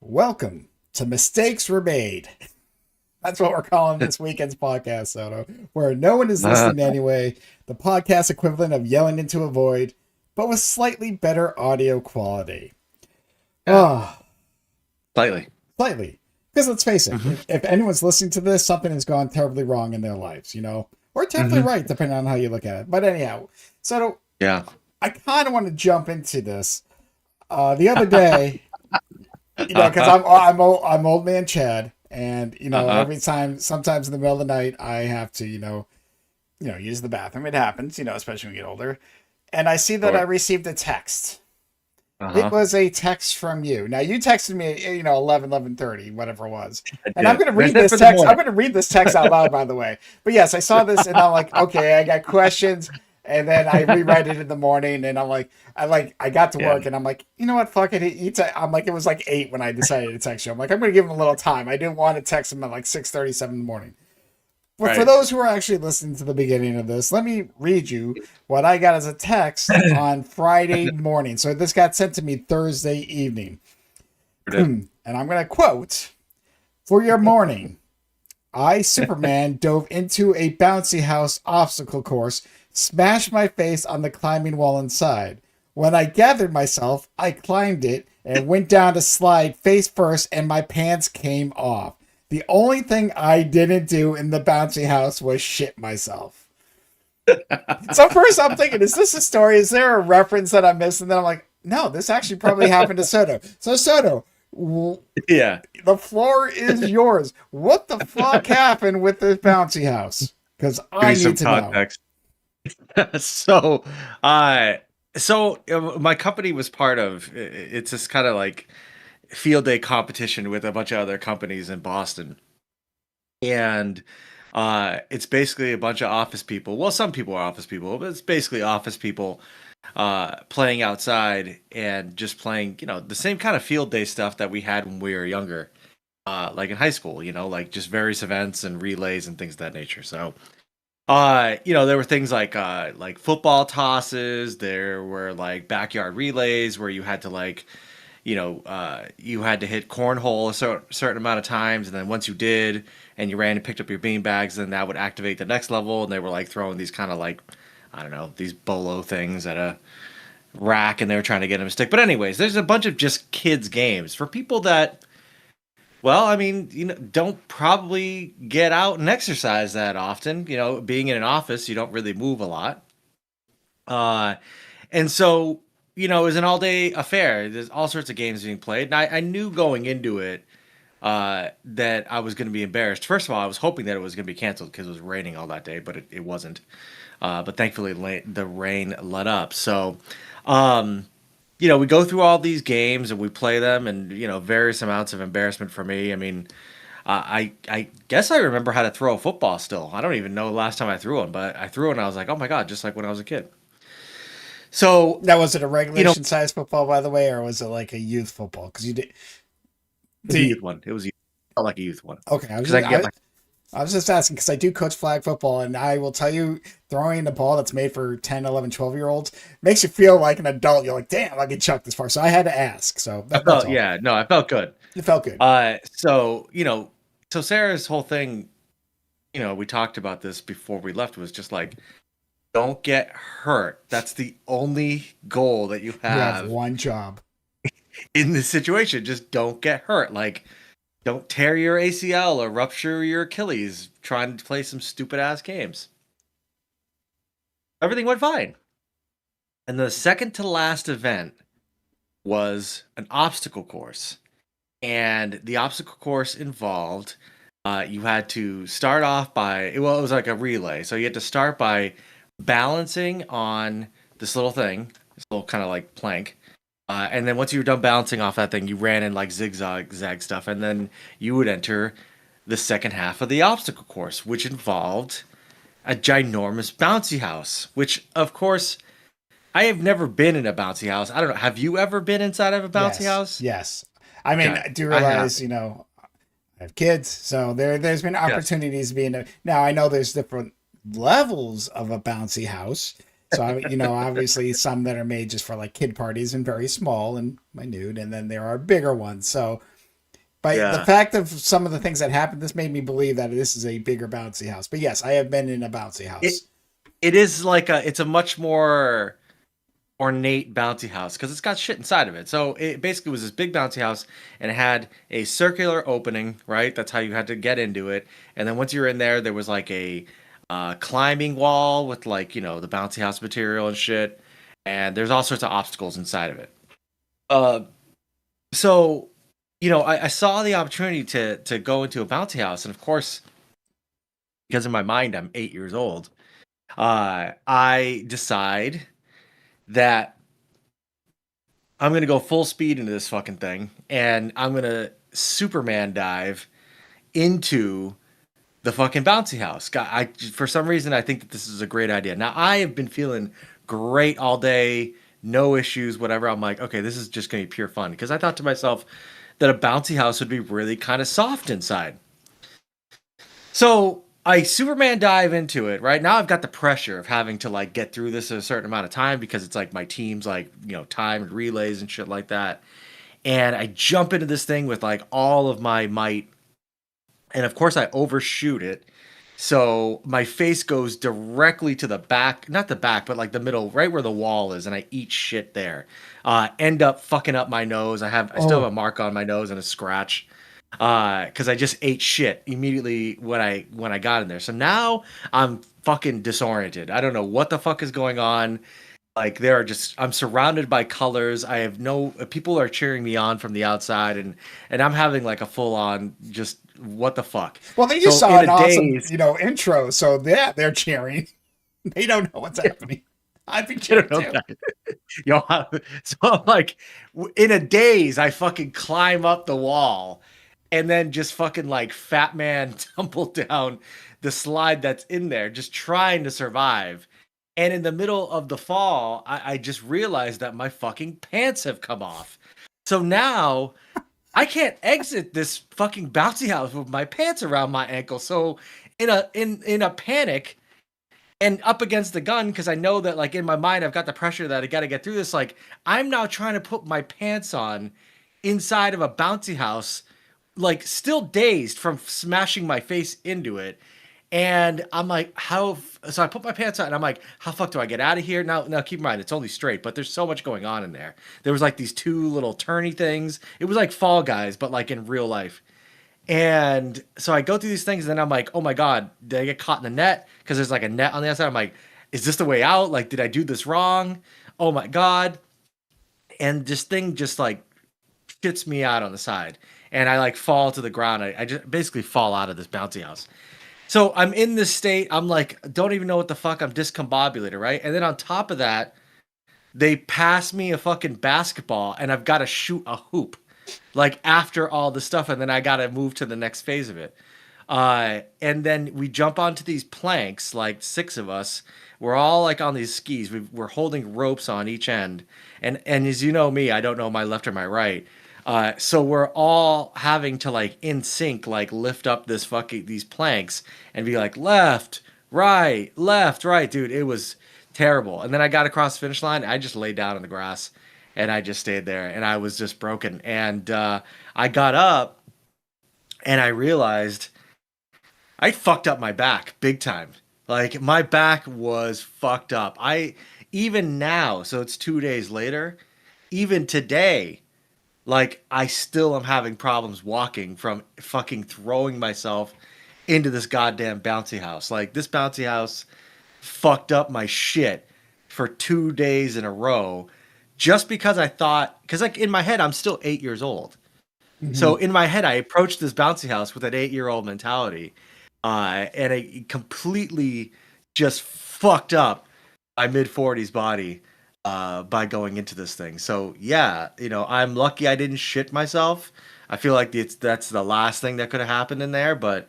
Welcome to Mistakes Were Made. That's what we're calling this weekend's podcast, Soto, where no one is Uh, listening anyway. The podcast equivalent of yelling into a void, but with slightly better audio quality. yeah, Oh, slightly. slightly. Because let's face it, Hmm. if anyone's listening to this, something has gone terribly wrong in their lives, or terribly Hmm. right, depending on how you look at it. But anyhow, Soto, Yeah. I kind of want to jump into this. The other day, because I'm old man Chad, and Uh-huh. every time, sometimes in the middle of the night, I have to use the bathroom. It happens, especially when you get older. And I see that I Sure. received a text. It Uh-huh. was a text from you. Now you texted me, 11:30, whatever it was. I And I'm did. going to And I read said this for the text. I'm morning. going to read this text out loud, by the way. But yes, I saw this and I'm like, okay, I got questions. And then I rewrite it in the morning and I got to Yeah. work and I'm like, you know what? Fuck it. I'm like, it was like 8 when I decided to text you. I'm like, I'm going to give him a little time. I didn't want to text him at like 6:37 in the morning. But for Right. those who are actually listening to the beginning of this, let me read you what I got as a text on Friday morning. So this got sent to me Thursday evening. We did. And I'm going to quote: For your morning, I, Superman, dove into a bouncy house obstacle course, smashed my face on the climbing wall inside. When I gathered myself, I climbed it and went down to slide face first, and my pants came off. The only thing I didn't do in the bouncy house was shit myself. So first I'm thinking, is this a story? Is there a reference that I missed? And then I'm like, no, this actually probably happened to Soto. So Soto, Yeah. the floor is yours. What the fuck happened with this bouncy house? Because Give I you need some to know. context. So, uh, my company was part of it's this kind of like field day competition with a bunch of other companies in Boston. And it's basically a bunch of office people. Well, some people are office people, but it's basically office people playing outside and just playing, the same kind of field day stuff that we had when we were younger, like in high school, like just various events and relays and things of that nature. So, there were things like football tosses. There were like backyard relays where you had to you had to hit cornhole a certain amount of times, and then once you did, and you ran and picked up your bean bags, then that would activate the next level, and they were like throwing these kind of like, I don't know, these bolo things at a rack, and they were trying to get him to stick. But anyways, there's a bunch of just kids games for people that, well, I mean, don't probably get out and exercise that often. Being in an office, you don't really move a lot. Uh, and so, it was an all day affair. There's all sorts of games being played. And I knew going into it that I was going to be embarrassed. First of all, I was hoping that it was going to be canceled because it was raining all that day, but it wasn't. But thankfully, the rain let up. So, um, we go through all these games and we play them, and various amounts of embarrassment for me. I mean, I guess I remember how to throw a football still. I don't even know the last time I threw one, but I threw it and I was like, oh my god, just like when I was a kid. So, Now, was it a you know, regulation size football, by the way, or was it like a youth football? Because you did. it was a Do youth one. It was felt like a youth one okay, because I could get my I was just asking because I do coach flag football, and I will tell you, throwing the ball that's made for 10, 11, 12 year olds makes you feel like an adult. You're like, damn, I can chuck this far. So I had to ask. So I that's felt all. yeah, no, I felt good. It felt good. So Sarah's whole thing, we talked about this before we left, was just like, don't get hurt. That's the only goal that you You have have one job. in this situation. Just don't get hurt. Like, don't tear your ACL or rupture your Achilles trying to play some stupid ass games. Everything went fine. And the second to last event was an obstacle course. And the obstacle course involved you had to start off by, well, it was like a relay. So you had to start by balancing on this little thing, this little kind of like plank. And then once you were done balancing off that thing, you ran in like zag stuff. And then you would enter the second half of the obstacle course, which involved a ginormous bouncy house, which, of course, I have never been in a bouncy house. I don't know. Have you ever been inside of a bouncy Yes. house? Yes. I mean, Okay, I do I have. realize, I have kids. So there's been Yes. opportunities being now I know there's different levels of a bouncy house. So obviously some that are made just for like kid parties and very small and minute, and then there are bigger ones. So By the Yeah. fact of some of the things that happened, this made me believe that this is a bigger bouncy house. But yes, I have been in a bouncy It house. it is like it's a much more ornate bouncy house because it's got shit inside of it. So it basically was this big bouncy house and it had a circular opening, right? That's how you had to get into it. And then once you were in there, there was like a climbing wall with like, the bouncy house material and shit. And there's all sorts of obstacles inside of it. Uh, so, I saw the opportunity to go into a bouncy house. And of course, because in my mind, I'm 8 years old, I decide that I'm gonna go full speed into this fucking thing, and I'm gonna Superman dive into the fucking bouncy house. For some reason, I think that this is a great idea. Now, I have been feeling great all day, no issues, whatever. I'm like, okay, this is just gonna be pure fun because I thought to myself that a bouncy house would be really kind of soft inside. So I Superman dive into it. Right now, I've got the pressure of having to like get through this in a certain amount of time because it's like my team's like timed relays and shit like that. And I jump into this thing with like all of my might, and of course I overshoot it. So my face goes directly to the back, not the back, but like the middle, right where the wall is, and I eat shit there. End up fucking up my nose. I still have Oh, a mark on my nose and a scratch because I just ate shit immediately when I got in there. So now I'm fucking disoriented. I don't know what the fuck is going on. Like I'm surrounded by colors. I have no people are cheering me on from the outside, and I'm having like a full on just what the fuck. well, they just So saw in an a awesome, daze, intro. So yeah, they're cheering. They don't know what's happening. I'd be I don't cheering know too. that. Yo, so I'm like, in a daze, I fucking climb up the wall, and then just fucking like fat man tumble down the slide that's in there, just trying to survive. And in the middle of the fall, I just realized that my fucking pants have come off. So now I can't exit this fucking bouncy house with my pants around my ankle. So in a panic, and up against the gun because I know that like in my mind I've got the pressure that I got to get through this. Like I'm now trying to put my pants on inside of a bouncy house, like still dazed from smashing my face into it. And I'm like, how? So I put my pants on, and I'm like, how fuck do I get out of here? Now keep in mind it's only straight, but there's so much going on in there. There was like these two little turny things. It was like Fall Guys, but like in real life. And so I go through these things, and then I'm like, oh my God, did I get caught in the net? Because there's like a net on the outside. I'm like, is this the way out? Like, did I do this wrong? Oh my God. And this thing just like shits me out on the side. And I like fall to the ground. I just basically fall out of this bouncy house. So I'm in this state. I'm like, don't even know what the fuck. I'm discombobulated, right? And then on top of that, they pass me a fucking basketball, and I've got to shoot a hoop like after all the stuff, and then I gotta move to the next phase of it. And then we jump onto these planks, like six of us. We're all like on these skis. We're holding ropes on each end, and as you know me, I don't know my left or my right. So we're all having to like in sync, like lift up these planks and be like left, right, dude. It was terrible. And then I got across the finish line. I just laid down on the grass and I just stayed there and I was just broken. And I got up and I realized I fucked up my back big time. Like my back was fucked up. Even now, so it's 2 days later, even today, like I still am having problems walking from fucking throwing myself into this goddamn bouncy house. Like this bouncy house fucked up my shit for 2 days in a row just because I thought, because like in my head, I'm still 8 years old. So Mhm. in my head, I approached this bouncy house with an 8-year-old mentality, and I completely just fucked up my mid 40s body by going into this thing. So yeah, I'm lucky I didn't shit myself. I feel like that's the last thing that could have happened in there, but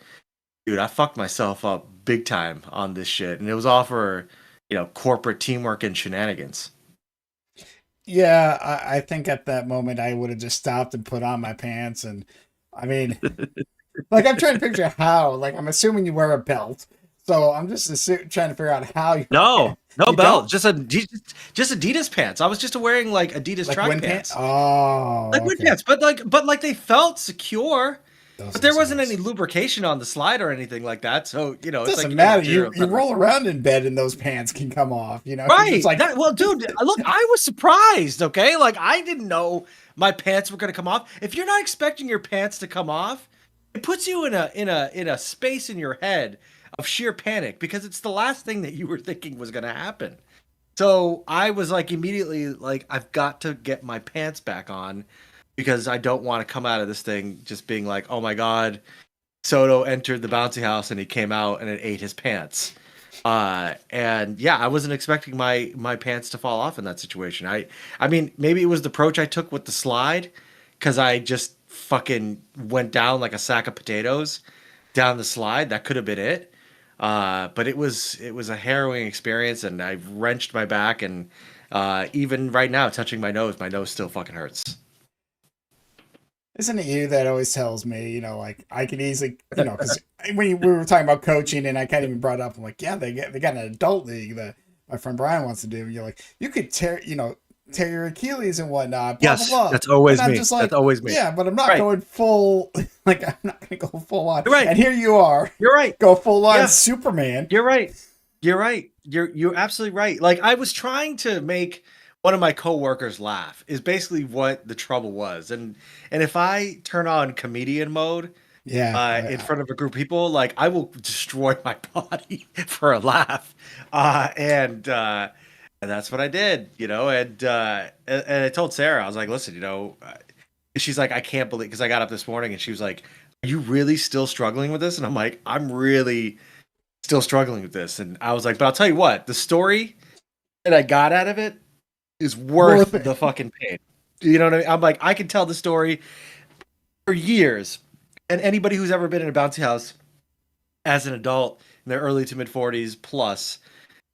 dude, I fucked myself up big time on this shit, and it was all for corporate teamwork and shenanigans. Yeah, I think at that moment I would have just stopped and put on my pants. And I mean, like I'm trying to picture how. Like I'm assuming you wear a belt, so I'm just trying to figure out how your No, No You don't belt, just Adidas pants. I was just wearing like Adidas like track wind pants? pants, like Oh, wind okay. pants, but like they felt secure. Those But are there so wasn't any nice. lubrication on the slide or anything like that. So it's like Doesn't you get matter. a zero You turn. roll around in bed and those pants can come off. You're just Right. like, That well, dude, look, I was surprised, okay? Like I didn't know my pants were gonna come off. If you're not expecting your pants to come off, it puts you in a space in your head of sheer panic because it's the last thing that you were thinking was gonna happen. So I was like immediately like, I've got to get my pants back on because I don't want to come out of this thing just being like, oh my God, Soto entered the bouncy house and he came out and it ate his pants. And yeah, I wasn't expecting my pants to fall off in that situation. I mean, maybe it was the approach I took with the slide because I just fucking went down like a sack of potatoes down the slide. That could have been it. But it was a harrowing experience, and I wrenched my back, and even right now, touching my nose still fucking hurts. isn't it you that always tells me, like I could easily, because we were talking about coaching and I kind of even brought up, I'm like, yeah, they got an adult league that my friend Brian wants to do. And you're like, you could tear your Achilles and whatnot, blah, blah, Yes, blah. that's And always I'm me. just That's like, always me. yeah, but I'm not Right. going full, like, I'm not going to go full on. You're right. And here you are, You're right. go full on Yeah. Superman. You're right. You're right. You're absolutely right. Like I was trying to make one of my coworkers laugh is basically what the trouble was. And if I turn on comedian mode Yeah. in front of a group of people, like I will destroy my body for a laugh. And that's what I did, and I told Sarah, I was like, listen, she's like, I can't believe, because I got up this morning and she was like, are you really still struggling with this? And I'm like, I'm really still struggling with this. And I was like, but I'll tell you what, the story that I got out of it is worth Worth it. the fucking pain. You know what I mean? I'm like, I can tell the story for years. And anybody who's ever been in a bouncy house as an adult in their early to mid 40s plus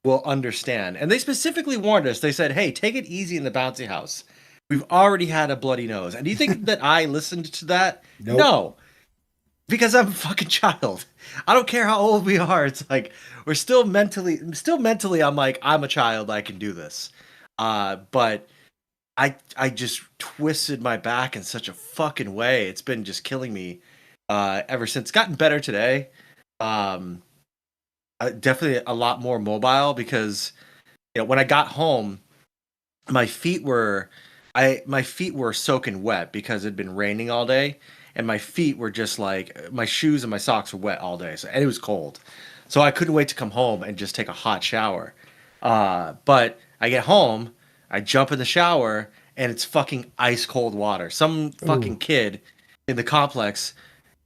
will understand. And they specifically warned us. They said, hey, take it easy in the bouncy house. We've already had a bloody nose. And do you think that I listened to that? Nope. No, because I'm a fucking child. I don't care how old we are. It's like we're still mentally. I'm like, I'm a child. I can do this. But I just twisted my back in such a fucking way. It's been just killing me ever since. It's gotten better today. Um, Definitely a lot more mobile because when I got home, my feet were my feet were soaking wet because it'd been raining all day, and my feet were just like my shoes and my socks were wet all day, and it was cold, so I couldn't wait to come home and just take a hot shower. But I get home, I jump in the shower, and it's fucking ice cold water. Some fucking Ooh. kid in the complex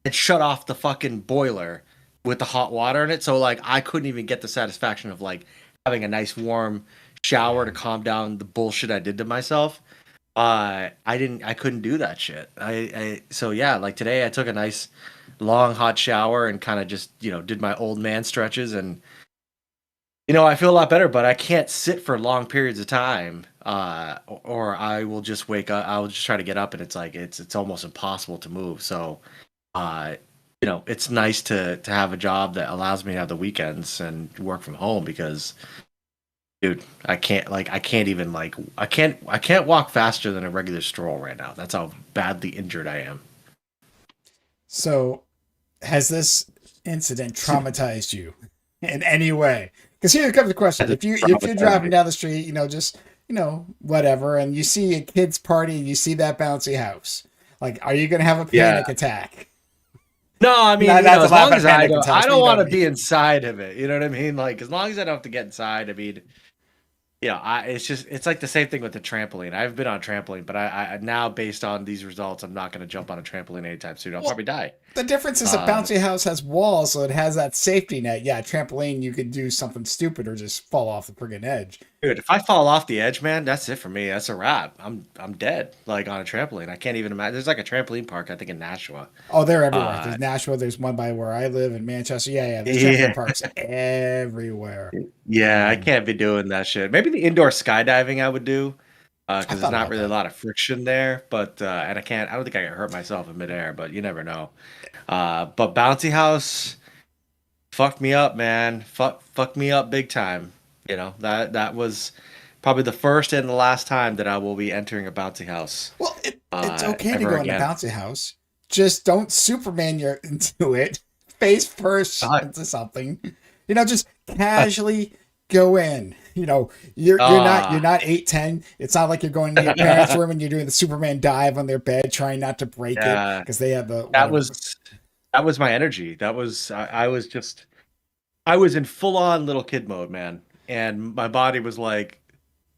had shut off the fucking boiler with the hot water in it, so like I couldn't even get the satisfaction of like having a nice warm shower to calm down the bullshit I did to myself. I couldn't do that shit. So yeah, like today I took a nice long hot shower and kind of just, did my old man stretches, and I feel a lot better, but I can't sit for long periods of time. Or I will just wake up, I'll just try to get up and it's like it's almost impossible to move. So uh it's nice to have a job that allows me to have the weekends and work from home because dude, I can't walk faster than a regular stroll right now. That's how badly injured I am. So, has this incident traumatized you in any way? Because here comes the question: That's if you're traumatized driving me. down the street, just whatever, and you see a kid's party and you see that bouncy house, like, are you gonna have a Yeah. panic attack? No, I mean, Not to as laugh long at as I panic don't, I attacks, but you don't know want what to I mean. be inside of it. You know what I mean? Like, as long as I don't have to get inside, I mean, it's like the same thing with the trampoline. I've been on trampoline, but I now based on these results, I'm not going to jump on a trampoline anytime soon. I'll Well, probably die. the difference is a Uh, bouncy house has walls, so it has that safety net. Yeah, trampoline, you could do something stupid or just fall off the friggin' edge. Dude, if I fall off the edge, man, that's it for me. That's a wrap. I'm dead. Like on a trampoline, I can't even imagine. There's like a trampoline park, I think in Nashua. Oh, they're everywhere. Uh, There's Nashville. There's one by where I live in Manchester. Yeah, yeah. There's trampoline yeah, parks everywhere. yeah, I Um, can't be doing that shit. Maybe the indoor skydiving I would do, I because there's thought not about really a that. lot of friction there. But and I can't. I don't think I can hurt myself in midair. But you never know. But bouncy house fucked me up, man. Fuck me up big time. That was probably the first and the last time that I will be entering a bouncy house Well, it's okay to ever go in the again. bouncy house. Just don't Superman your into it face first God. into something. Just casually go in. You're Ah, not 8'10". It's not like you're going to your parents' room and you're doing the Superman dive on their bed, trying not to break it yeah, because they have the that whatever. was that was my energy. I was just I was in full on little kid mode, man, and my body was like,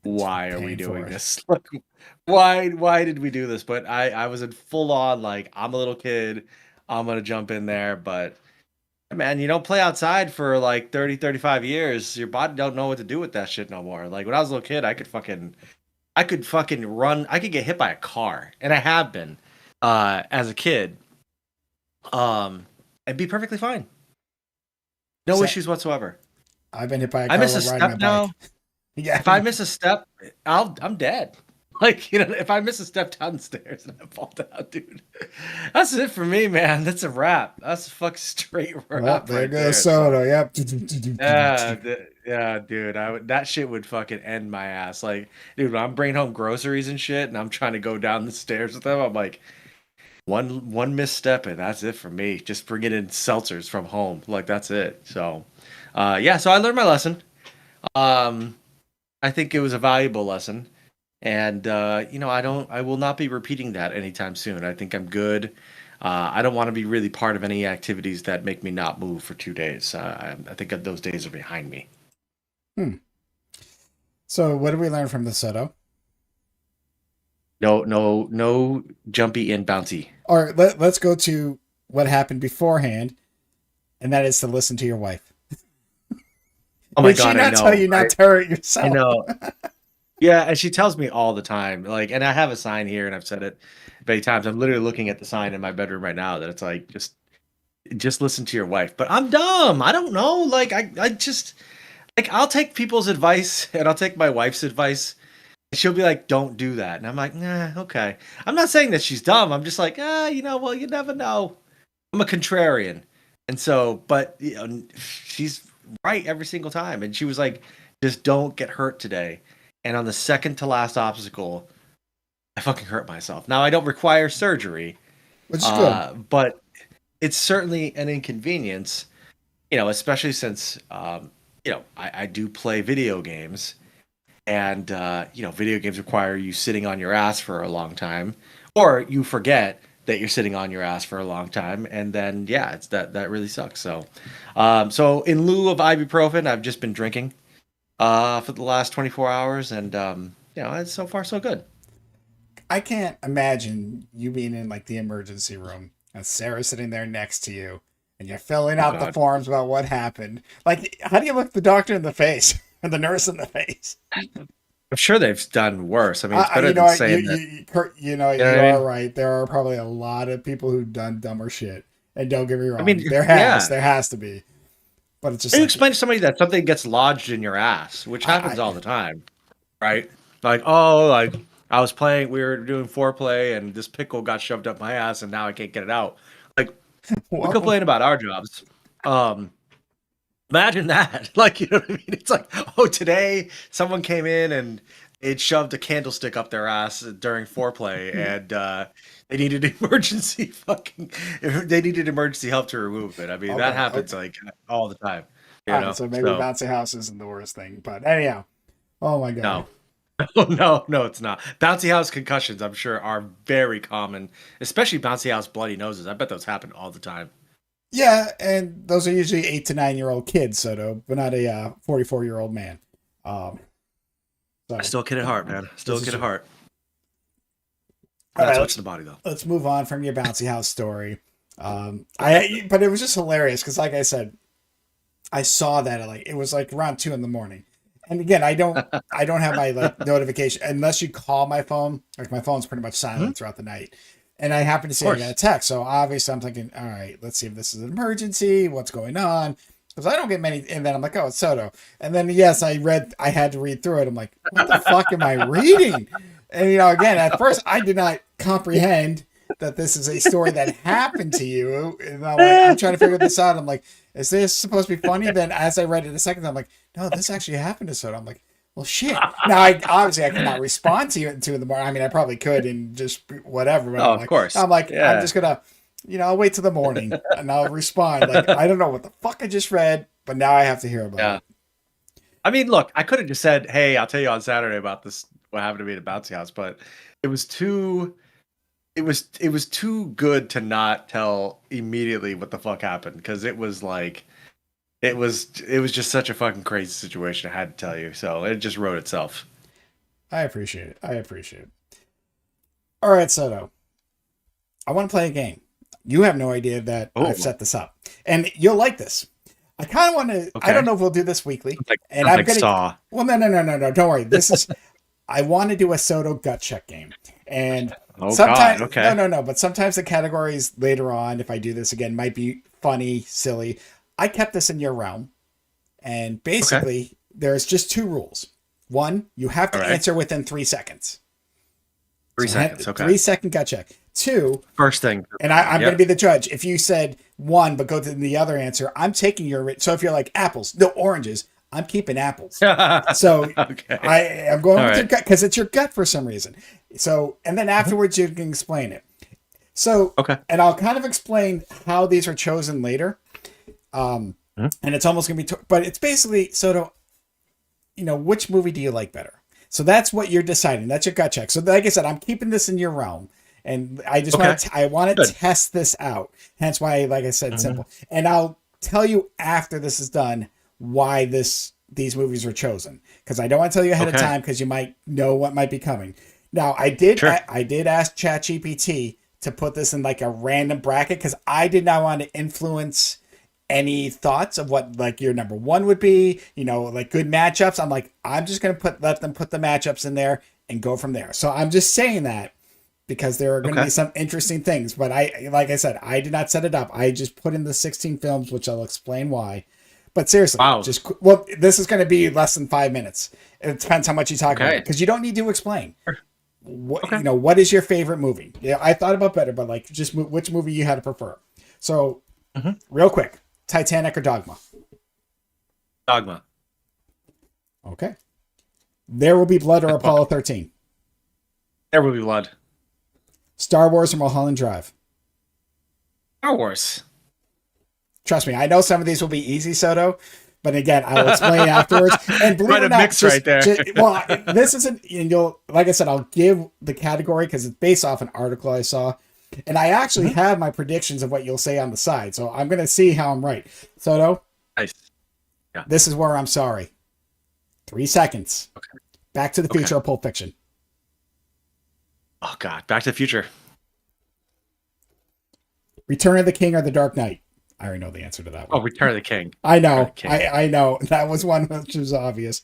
"Why are we Paying for doing it. this? Like, why did we do this?" But I was in full on like, I'm a little kid. I'm gonna jump in there, but man, you don't play outside for like 30, 35 years. Your body don't know what to do with that shit no more. Like when I was a little kid, I could fucking run. I could get hit by a car, and I have been as a kid. And be perfectly fine. No So issues whatsoever. I've been hit by a I car miss a while riding my step bike. now. Yeah. If I miss a step, I'm dead. Like, if I miss a step down the stairs and I fall down, dude, that's it for me, man. That's a wrap. That's a fuck straight Well, wrap there right goes there. So, Soto. Yep. yeah, dude, that shit would fucking end my ass. Like, dude, when I'm bringing home groceries and shit, and I'm trying to go down the stairs with them, I'm like, one misstep and that's it for me. Just bringing in seltzers from home, like that's it. So, yeah, so I learned my lesson. Um, I think it was a valuable lesson. And I will not be repeating that anytime soon. I think I'm good. I don't want to be really part of any activities that make me not move for 2 days. I think that those days are behind me. Hmm. So what did we learn from the Soto? No, no, no jumpy and bouncy. Or let's go to what happened beforehand, and that is to listen to your wife. Oh my Did she God, I not tell know. you not to hurt I yourself? know. Yeah, and she tells me all the time. Like, and I have a sign here, and I've said it many times. I'm literally looking at the sign in my bedroom right now that it's like just listen to your wife. But I'm dumb. I don't know. Like, I just like I'll take people's advice and I'll take my wife's advice. And she'll be like, "Don't do that," and I'm like, "Nah, okay." I'm not saying that she's dumb. I'm just like, well, you never know. I'm a contrarian, and so, but she's right every single time. And she was like, "Just don't get hurt today." And on the second to last obstacle, I fucking hurt myself. Now I don't require surgery, Which is good. but it's certainly an inconvenience. Especially since I do play video games, and video games require you sitting on your ass for a long time, or you forget that you're sitting on your ass for a long time, and then yeah, it's that really sucks. So in lieu of ibuprofen, I've just been drinking for the last 24 hours, and it's so far so good. I can't imagine you being in like the emergency room and Sarah sitting there next to you, and you're filling Oh out the God. forms about what happened. Like, how do you look the doctor in the face or the nurse in the face? I'm sure they've done worse. I mean, it's better You know than what? saying that. You You know what I are mean? right. There are probably a lot of people who've done dumber shit. And don't get me I mean, wrong, yeah. there has to be. But it's just And you like explain to somebody that something gets lodged in your ass, which happens all I the time, right? Like, oh, like I was playing, we were doing foreplay, and this pickle got shoved up my ass, and now I can't get it out. Like, we whoa. complain about our jobs. Um, Imagine that. Like, you know what I mean? It's like, oh, today someone came in and it shoved a candlestick up their ass during foreplay, and they needed emergency fucking, they needed emergency help to remove it. I mean, that Okay, happens okay. like all the time, All right, so maybe So bouncy house isn't the worst thing. But anyhow, oh my god. no. Oh, no, no, it's not. Bouncy house concussions, I'm sure, are very common, especially bouncy house bloody noses. I bet those happen all the time. Yeah, and those are usually 8 to 9 year old kids, Soto, but not a 44-year-old man. Um, so Still a kid at heart, man. Still this a is kid at true. heart. All Not right, so much in the body, though. let's move on from your bouncy house story. But it was just hilarious because, like I said, I saw that at it was like around 2 in the morning. And again, I don't have my like notification unless you call my phone. Like my phone's pretty much Mhm. silent throughout the night. And I happen to Of see I got a course. text. So obviously I'm thinking, all right, let's see if this is an emergency. What's going on? Because I don't get many. And then I'm like, oh, it's Soto. And then yes, I had to read through it. I'm like, what the fuck am I reading? And again, at first I did not comprehend. that this is a story that happened to you. And I'm trying to figure this out. I'm like, is this supposed to be funny? Then as I read it a second time, I'm like, no, this actually happened to Soto. I'm like, well, shit. Now, obviously I cannot respond to it in the morning. I mean, I probably could and just whatever. But Oh, of course. I'm Yeah. just gonna, I'll wait till the morning and I'll respond. Like, I don't know what the fuck I just read, but now I have to hear about it. I mean, look, I could have just said, "Hey, I'll tell you on Saturday about this. What happened to me at a bouncy house," but it was too. It was too good to not tell immediately what the fuck happened, because it was like it was just such a fucking crazy situation. I had to tell you, so it just wrote itself. I appreciate it. I appreciate it. All right, Soto. I want to play a game. You have no idea that I've set this up, and you'll like this. I kind of want to. Okay. I don't know if we'll do this weekly, and I'm gonna. Saw. Well, no. Don't worry. This is. I want to do a Soto gut check game, and sometimes God, okay. no. But sometimes the categories later on, if I do this again, might be funny, silly. I kept this in your realm, and basically, there's just 2 rules. 1, you have to answer within 3 seconds. 3 seconds. Okay. 3-second gut check. 2. First thing. And I'm going to be the judge. If you said 1, but go to the other answer, I'm taking your. So if you're like apples, no oranges, I'm keeping apples. So okay. I'm going with your gut because it's your gut for some reason. So, and then afterwards you can explain it. So, and I'll kind of explain how these are chosen later. And it's almost going to be, but it's basically, Soto, which movie do you like better? So that's what you're deciding. That's your gut check. So like I said, I'm keeping this in your realm. And I just want to test this out. Hence why, like I said, simple. And I'll tell you after this is done why these movies were chosen. Because I don't want to tell you ahead of time because you might know what might be coming. Now, I did ask ChatGPT to put this in like a random bracket because I did not want to influence any thoughts of what like your number 1 would be, like good matchups. I'm like, I'm just going to let them put the matchups in there and go from there. So I'm just saying that because there are going to be some interesting things. But like I said, I did not set it up. I just put in the 16 films, which I'll explain why. But seriously, this is going to be less than 5 minutes. It depends how much you talk about it because you don't need to explain. What is your favorite movie? Yeah, I thought about better, but like just which movie you had to prefer. So real quick, Titanic or Dogma? Dogma. Okay. There Will Be Blood or Apollo 13? There Will Be Blood. Star Wars or Mulholland Drive? Star Wars. Trust me, I know some of these will be easy, Soto, but again, I will explain afterwards. And believe it or not, mix right there. This isn't, and like I said, I'll give the category because it's based off an article I saw. And I actually have my predictions of what you'll say on the side. So I'm going to see how I'm right. Soto, nice. Yeah. This is where I'm sorry. 3 seconds. Okay. Back to the Future or Pulp Fiction? Oh, God. Back to the Future. Return of the King or The Dark Knight? I already know the answer to that one. Oh, Return of the King. I know. I know. That was one which was obvious.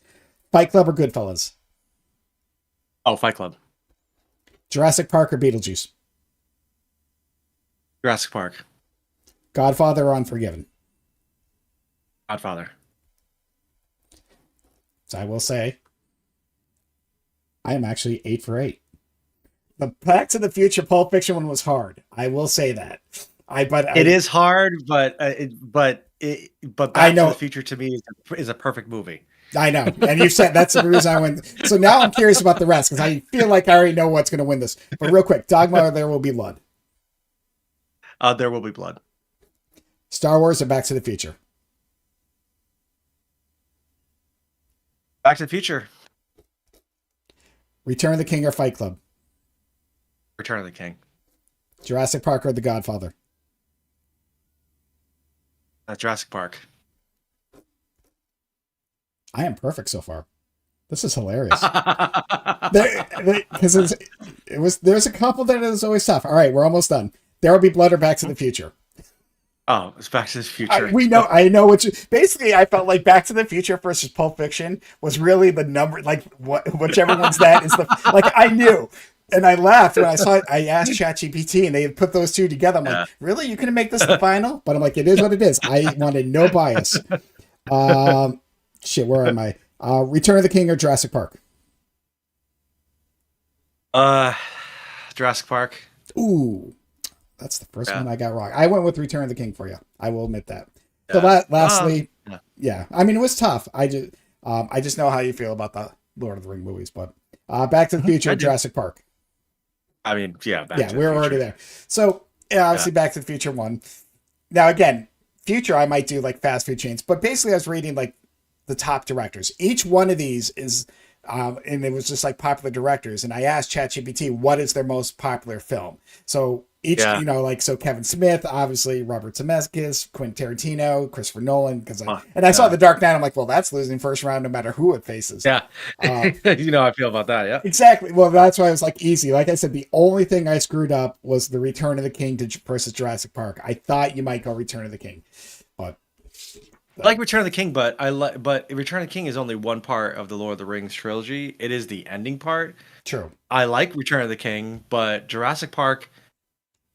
Fight Club or Goodfellas? Oh, Fight Club. Jurassic Park or Beetlejuice? Jurassic Park. Godfather or Unforgiven? Godfather. So I will say, I am actually 8 for 8. The Back to the Future Pulp Fiction one was hard. I will say that. It is hard, but Back to the Future to me is a perfect movie. I know, and you said that's the reason I went. So now I'm curious about the rest because I feel like I already know what's going to win this. But real quick, Dogma or There Will Be Blood? There Will Be Blood. Star Wars or Back to the Future? Back to the Future. Return of the King or Fight Club? Return of the King. Jurassic Park or The Godfather? Jurassic Park. I am perfect so far. This is hilarious. Because there's a couple that is always tough. All right, we're almost done. There Will Be Blood or Back to the Future? Oh, it's Back to the Future. I know what you. Basically, I felt like Back to the Future versus Pulp Fiction was really the number. Like whichever one's that is the. Like I knew, and I laughed when I saw it. I asked ChatGPT, and they put those two together. I'm like, really? You couldn't make this the final? But I'm like, it is what it is. I wanted no bias. Shit, where am I? Return of the King or Jurassic Park? Jurassic Park. Ooh, That's the first Yeah. one I got wrong. I went with Return of the King for you. I will admit that. So Yeah. lastly, Yeah. yeah. I mean, it was tough. I just know how you feel about the Lord of the Ring movies, but Back to the Future, I do. Jurassic Park. I mean, yeah, Back Yeah, to the we're already Future. there. So yeah, Yeah. obviously Back to the Future one. Now again, future I might do like fast food chains, but basically I was reading like the top directors. Each one of these is, and it was just like popular directors. And I asked ChatGPT what is their most popular film. So each, Yeah. like so Kevin Smith, obviously Robert Zemeckis, Quentin Tarantino, Christopher Nolan, because Uh, I saw yeah. The Dark Knight. I'm like, well, that's losing first round no matter who it faces. Yeah. Uh, You know how I feel about that. Yeah. Exactly. Well, that's why it was like easy. Like I said, the only thing I screwed up was the Return of the King versus Jurassic Park. I thought you might go Return of the King, but I like Return of the King, but but Return of the King is only one part of the Lord of the Rings trilogy. It is the ending part. true. I like Return of the King, but Jurassic Park,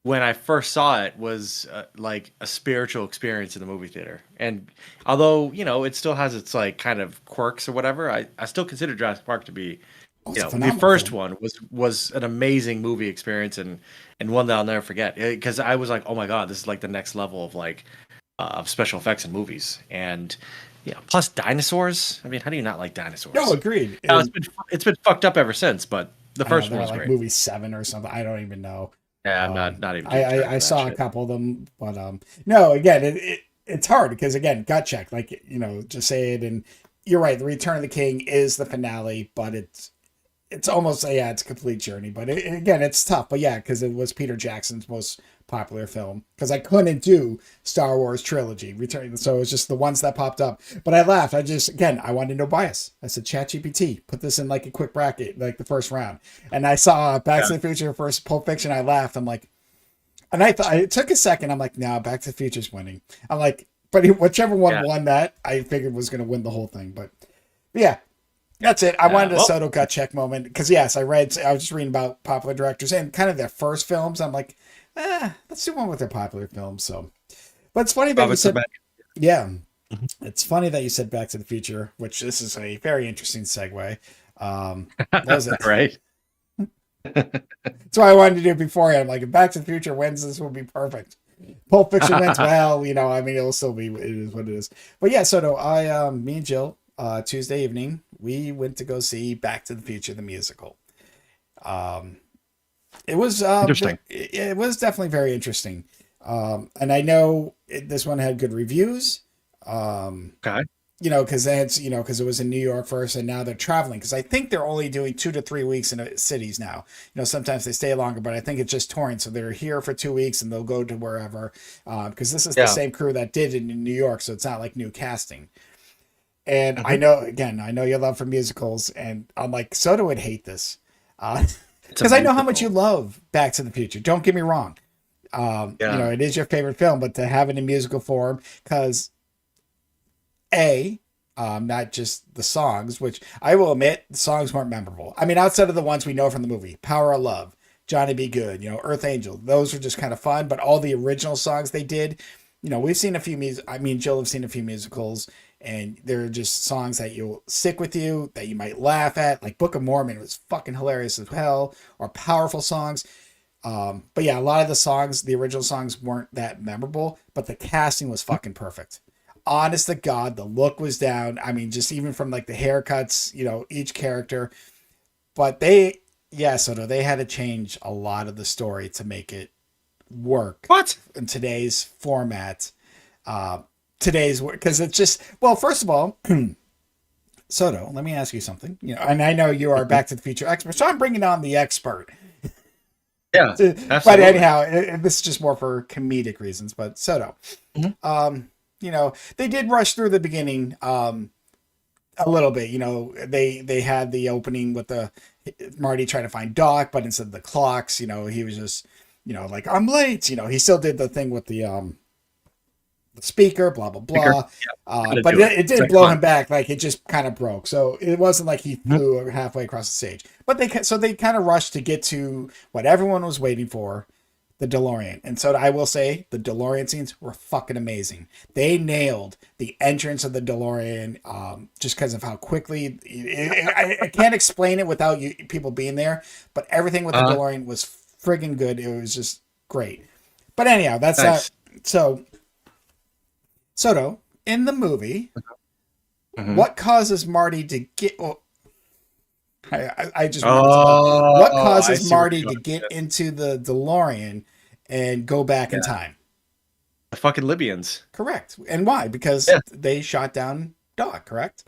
when I first saw it, was like a spiritual experience in the movie theater. And although it still has its like kind of quirks or whatever, I still consider Jurassic Park to be, Oh, it's a the phenomenal first film. one was an amazing movie experience and one that I'll never forget because I was like, oh my god, this is like the next level of like of special effects in movies. And plus dinosaurs. I mean, how do you not like No, dinosaurs? agreed. Now, And it's been fucked up ever since, but the I don't know, first one they're was like great. movie 7 or something. I don't even know. Yeah, I'm not even I, keeping track I of that saw a shit. couple of them, but no, again, it's hard because again, gut check, like just say it, and you're right. The Return of the King is the finale, but it's almost it's a complete journey. But again, it's tough. But yeah, because it was Peter Jackson's most popular film. Because I couldn't do Star Wars trilogy Return, so it was just the ones that popped up. But I laughed. I wanted no bias. I said, ChatGPT, put this in like a quick bracket, like the first round. And I saw Back Yeah. to the Future versus Pulp Fiction. I laughed. I'm like, and I thought it took a second. I'm like, no, Back to the Future's winning. I'm like, but whichever one Yeah. won that, I figured was going to win the whole thing. But yeah, that's it. I wanted a Well, Soto gut check moment because yes, I was just reading about popular directors and kind of their first films. I'm like, let's do one with their popular films. So, but it's funny that you Robert said, Zemeckis. yeah, it's funny that you said Back to the Future, which this is a very interesting segue. What was it? Right? That's why I wanted to do it beforehand. I'm like, if Back to the Future wins, this will be perfect. Pulp Fiction wins, well, I mean, it'll still be, it is what it is. But yeah, Soto, me and Jill, Tuesday evening, we went to go see Back to the Future, the musical. It was Interesting. it was definitely very interesting. And I know this one had good reviews. Okay. Because because it was in New York first, and now they're traveling. Because I think they're only doing 2 to 3 weeks in cities now. Sometimes they stay longer, but I think it's just touring. So they're here for 2 weeks, and they'll go to wherever. Because this is the Yeah. same crew that did it in New York, so it's not like new casting. And Mhm. I know your love for musicals, and I'm like, Soto would hate this, It's a because I know how much you musical. love Back to the Future. Don't get me wrong. Yeah. It is your favorite film, but to have it in musical form, because not just the songs, which I will admit, the songs weren't memorable. I mean, outside of the ones we know from the movie, Power of Love, Johnny Be Good, Earth Angel, those were just kind of fun. But all the original songs they did, we've seen a few I mean, Jill have seen a few musicals, and they're just songs that you'll stick with you, that you might laugh at. Like Book of Mormon was fucking hilarious as hell, or powerful songs. But yeah, a lot of the songs, the original songs, weren't that memorable, but the casting was fucking perfect. Honest to God, the look was down. I mean, just even from like the haircuts, each character. But Soto, they had to change a lot of the story to make it work What? in today's format. Because it's just, well, first of all, Soto, let me ask you something. And I know you are a Mhm. Back to the Future expert, so I'm bringing on the expert. Yeah. But Absolutely. anyhow, this is just more for comedic reasons. But Soto, Mhm. they did rush through the beginning a little bit. They had the opening with the Marty trying to find Doc, but instead of the clocks, he was just like, I'm late. He still did the thing with the speaker, blah blah Speaker. blah. Gotta But do it. it It's did like, blow come on. him back. Like it just kind of broke. So it wasn't like he Mhm. flew halfway across the stage. But they kind of rushed to get to what everyone was waiting for, the DeLorean. And so I will say the DeLorean scenes were fucking amazing. They nailed the entrance of the DeLorean, just because of how quickly. I can't explain it without people being there. But everything with the Uh, DeLorean was friggin' good. It was just great. But anyhow, that's Nice. so Soto in the movie. Hmm. What causes Marty to get? Well, I just remembered something. What Oh, I causes see where Marty you're to going with get this. into the DeLorean and go back in Yeah, time? the fucking Libyans. Correct. And why? Because Yeah. they shot down Doc. Correct.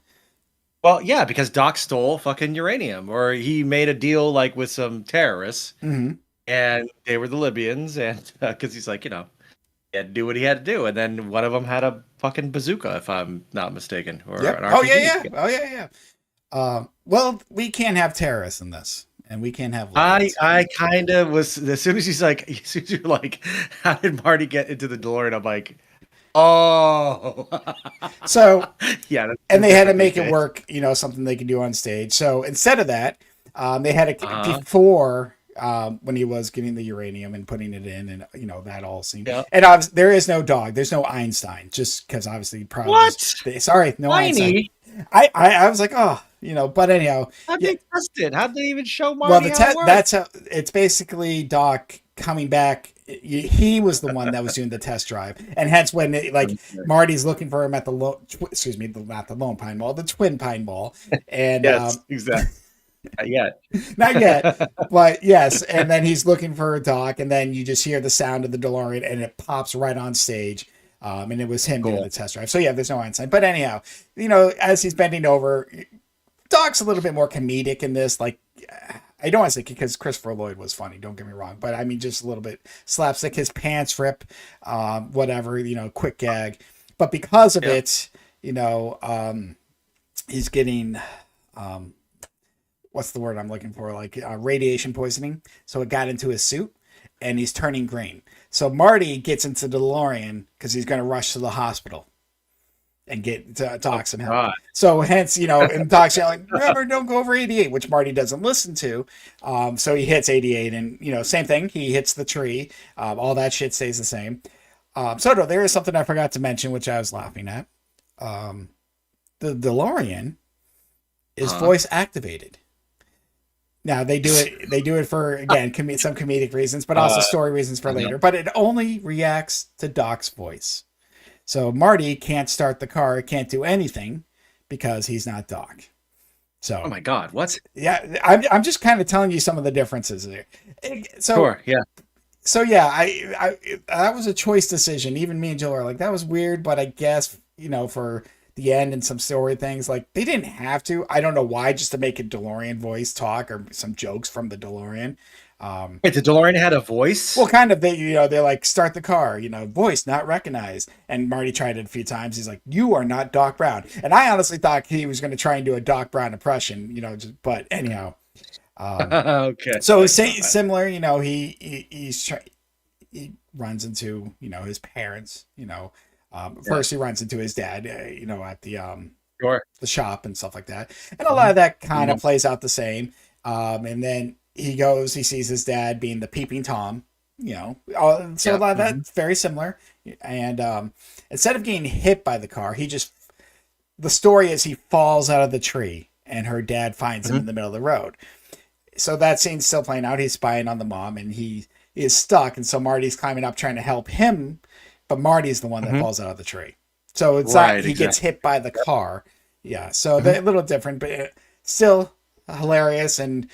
Well, yeah, because Doc stole fucking uranium, or he made a deal like with some terrorists, Mm-hmm. and they were the Libyans, and because he's like, he had to do what he had to do, and then one of them had a fucking bazooka, if I'm not mistaken, or Yep. an Oh yeah, RPG. yeah. Oh yeah, yeah. Well, we can't have terrorists in this, and we can't have I Libyans. I kind of was as soon as he's like, as soon as you're like, how did Marty get into the DeLorean? I'm like, oh, So, yeah, that's and a they had to different use make it case. work. Something they could do on stage. So instead of that, they had a Uh huh. before. When he was getting the uranium and putting it in, and that all scene, Yeah. and obviously there is no dog, there's no Einstein, just because obviously probably just What? sorry, no Einstein. Tiny? I was like, oh, but anyhow, How'd yeah. they test it? How'd they even show Well, Marty the how it that's worked? how it's basically Doc coming back. He was the one that was doing the test drive, and hence when Marty's looking for him at the excuse me, not the Lone Pine Mall, the Twin Pine Mall, and Yes, exactly. Not yet. not yet, but yes, and then he's looking for Doc, and then you just hear the sound of the DeLorean, and it pops right on stage. And it was him doing the Cool. test drive. So yeah, there's no Einstein. But anyhow, as he's bending over, Doc's a little bit more comedic in this. Like, I don't want to say because Christopher Lloyd was funny. Don't get me wrong, but I mean just a little bit slapstick. His pants rip, whatever. Quick gag. But because of Yeah. it, he's getting what's the word I'm looking for? Like radiation poisoning. So it got into his suit, and he's turning green. So Marty gets into the DeLorean because he's going to rush to the hospital and get Oh Doc some help. God. So hence, and Doc's yelling, remember, don't go over 88, which Marty doesn't listen to. So he hits 88 and, same thing. He hits the tree. All that shit stays the same. Soto, there is something I forgot to mention, which I was laughing at. The DeLorean is Huh? voice activated. Now they do it for, again, some comedic reasons, but also Uh, story reasons for uh-huh. later, but it only reacts to Doc's voice. So Marty can't start the car, can't do anything because he's not Doc. Oh So my God. What? yeah, I'm just kind of telling you some of the differences there. So Sure. Yeah. so yeah, I that was a choice decision. Even me and Jill are like, that was weird, but I guess for the end and some story things, like they didn't have to. I don't know why, just to make a DeLorean voice talk or some jokes from the DeLorean. Um, Wait, the DeLorean had a voice? well, kind of. They're like, start the car. Voice not recognized. And Marty tried it a few times. He's like, you are not Doc Brown. And I honestly thought he was going to try and do a Doc Brown impression. But anyhow, Okay. so I got it. similar. He runs into his parents. Yeah. First he runs into his dad. At Sure. the shop and stuff like that. And a lot Mhm. of that kind of Mhm. plays out the same. And then he sees his dad being the peeping Tom, so a Yeah. lot of Hmm. that's very similar. And instead of getting hit by the car, the story is he falls out of the tree and her dad finds him Hmm. in the middle of the road. So that scene's still playing out. He's spying on the mom and he is stuck. And so Marty's climbing up trying to help him, but Marty's the one that Hmm. falls out of the tree. So it's not, Right. he gets Exactly. hit by the car. Yeah. So Hmm. they're a little different, but still hilarious. And,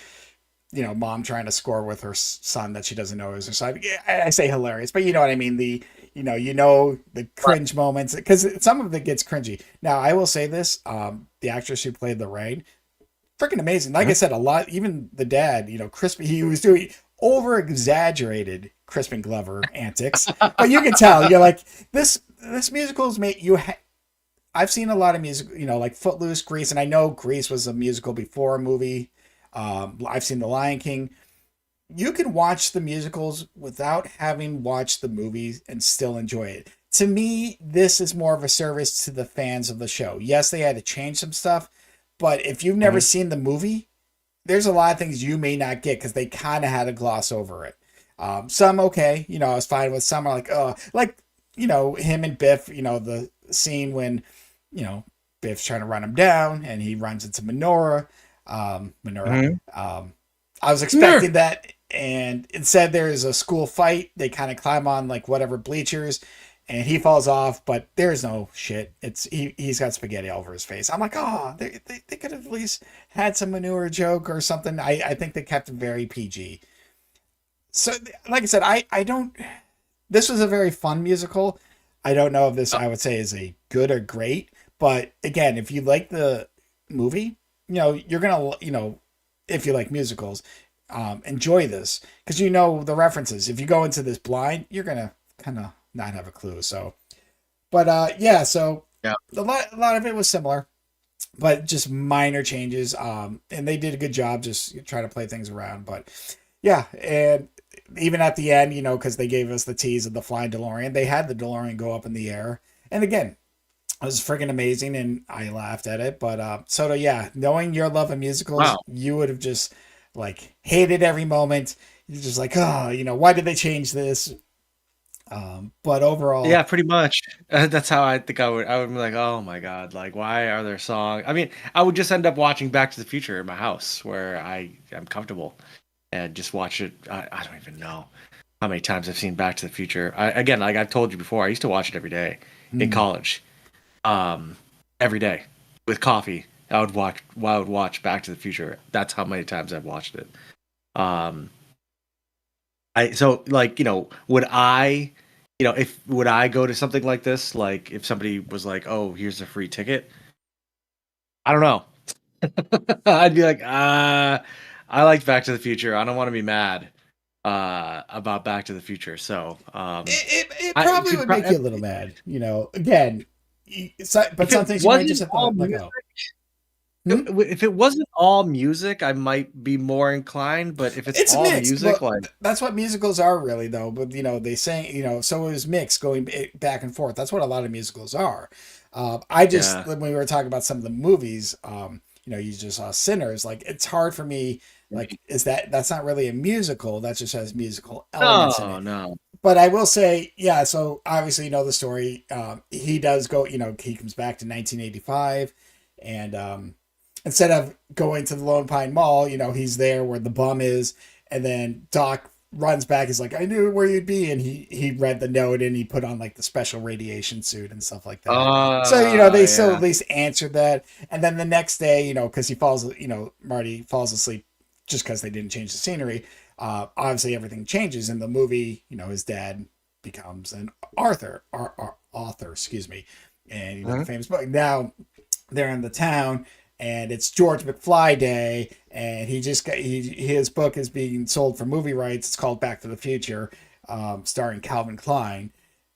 mom trying to score with her son that she doesn't know is her son. Yeah, I say hilarious, but you know what I mean? The Right. cringe moments, because some of it gets cringy. Now, I will say this, the actress who played Lorraine, freaking amazing. Like I Mhm. said, a lot, even the dad, Crispin, he was doing over exaggerated Crispin Glover antics, but you can tell, you're like, this musical's made you, I've seen a lot of music, like Footloose, Grease, and I know Grease was a musical before a movie. I've seen The Lion King. You can watch the musicals without having watched the movies and still enjoy it. To me, this is more of a service to the fans of the show. Yes, they had to change some stuff, but if you've never Mhm. seen the movie, there's a lot of things you may not get because they kind of had to gloss over it. Some okay, I was fine with. Some are like, oh, like him and Biff. The scene when Biff's trying to run him down and he runs into Menorah. Menorah. Mhm. I was Nerf. expecting that. and instead there is a school fight. They kind of climb on like whatever bleachers, and he falls off, but there's no shit. He's got spaghetti all over his face. I'm like, oh, they could have at least had some manure joke or something. I think they kept it very PG. So like I said, I don't. This was a very fun musical. I don't know if this I would say is a good or great, but again, if you like the movie, you're gonna if you like musicals, enjoy this because you know the references. If you go into this blind, you're gonna kind of not have a clue. So, but yeah, so Yeah. a lot of it was similar, but just minor changes. And they did a good job just trying to play things around. But yeah, and even at the end, because they gave us the tease of the flying DeLorean, they had the DeLorean go up in the air, and again, it was freaking amazing, and I laughed at it. But Soto, yeah, knowing your love of musicals, Wow. you would have just like hated every moment. You're just like, oh, why did they change this? But overall, Yeah, pretty much. That's how I think I would. I would be like, oh my god, like why are there songs? I mean, I would just end up watching Back to the Future in my house where I am comfortable and just watch it. I don't even know how many times I've seen Back to the Future. Again, like I've told you before, I used to watch it every day in mm, college. Um, every day with coffee, I would watch Back to the Future. That's how many times I've watched it. Um, I so like would I if would I go to something like this, like if somebody was like, oh, here's a free ticket, I don't know. I'd be like, I liked Back to the Future, I don't want to be mad about Back to the Future, so it I probably would make you a little mad. Again, but if some it things you might just wasn't have to all let music, go. Hmm? if it wasn't all music, I might be more inclined, but if it's It's all mixed. music, Well, like that's what musicals are really, though. But they sang, so it was mixed, going back and forth. That's what a lot of musicals are. I just yeah. when we were talking about some of the movies, you just saw Sinners. Like it's hard for me. Like, is that's not really a musical? That just has musical elements in No, it. no. But I will say, yeah. So obviously, you know the story. He does go. He comes back to 1985, and instead of going to the Lone Pine Mall, he's there where the bum is, and then Doc runs back. He's like, "I knew where you'd be," and he read the note and he put on like the special radiation suit and stuff like that. So they still Yeah. at least answered that. And then the next day, because he falls, Marty falls asleep just because they didn't change the scenery. Obviously, everything changes in the movie. His dad becomes an author, excuse me, and the Mhm. famous book. Now they're in the town, and it's George McFly Day, and his book is being sold for movie rights. It's called Back to the Future, starring Calvin Klein,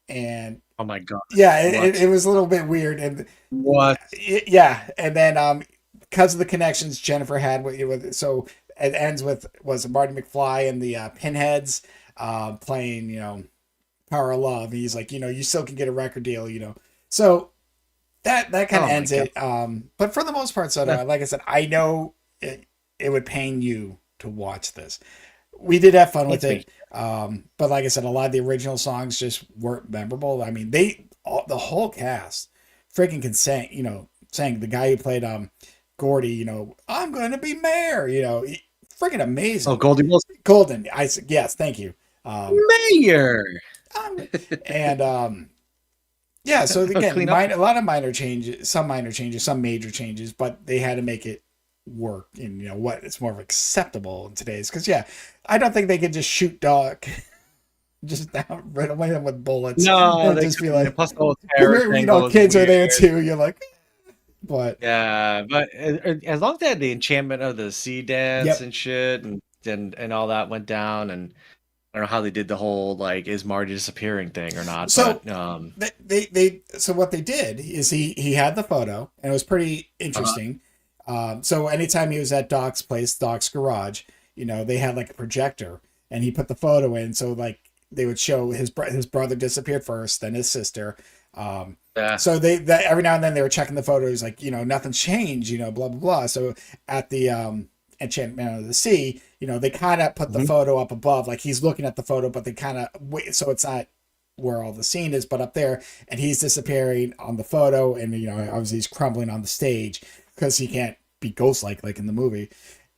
and Oh my god. yeah, What? it was a little bit weird, and What? yeah, and then because of the connections Jennifer had so it ends with was Marty McFly and the Pinheads playing Power of Love. He's like, you still can get a record deal, so that kind of Oh my ends god. it. But for the most part, Yeah. Soto, like I said, I know it would pain you to watch this. We did have fun with It's me. it, but like I said, a lot of the original songs just weren't memorable. I mean, the whole cast freaking can sing. Sang the guy who played Gordy. I'm going to be mayor. Freaking Oh, amazing. Goldie Wilson. Golden. Yes, thank you. Mayor. Um, and yeah, so again, Clean up. a lot of minor changes, some minor changes, some major changes, but they had to make it work in what it's more acceptable in today's. Because yeah, I don't think they could just shoot Doc just down right away with bullets No, and they just be couldn't. like, Plus the whole terror angle is kids are there weird. too. You're like, but Yeah, but as long as they had the enchantment of the sea dance yep. and shit, and all that went down, and I don't know how they did the whole like is Marty disappearing thing or not, So but so what they did is he had the photo and it was pretty uh interesting. So anytime he was at Doc's place, Doc's garage, they had like a projector and he put the photo in. So like they would show his brother disappeared first, then his sister. Um, yeah. so every now and then they were checking the photos, like nothing's changed, blah blah blah. So at the Enchantment of the Sea, they kind of put the Mhm. photo up above, like he's looking at the photo, but they kind of wait, so it's not where all the scene is, but up there, and he's disappearing on the photo, and obviously he's crumbling on the stage because he can't be ghost like in the movie.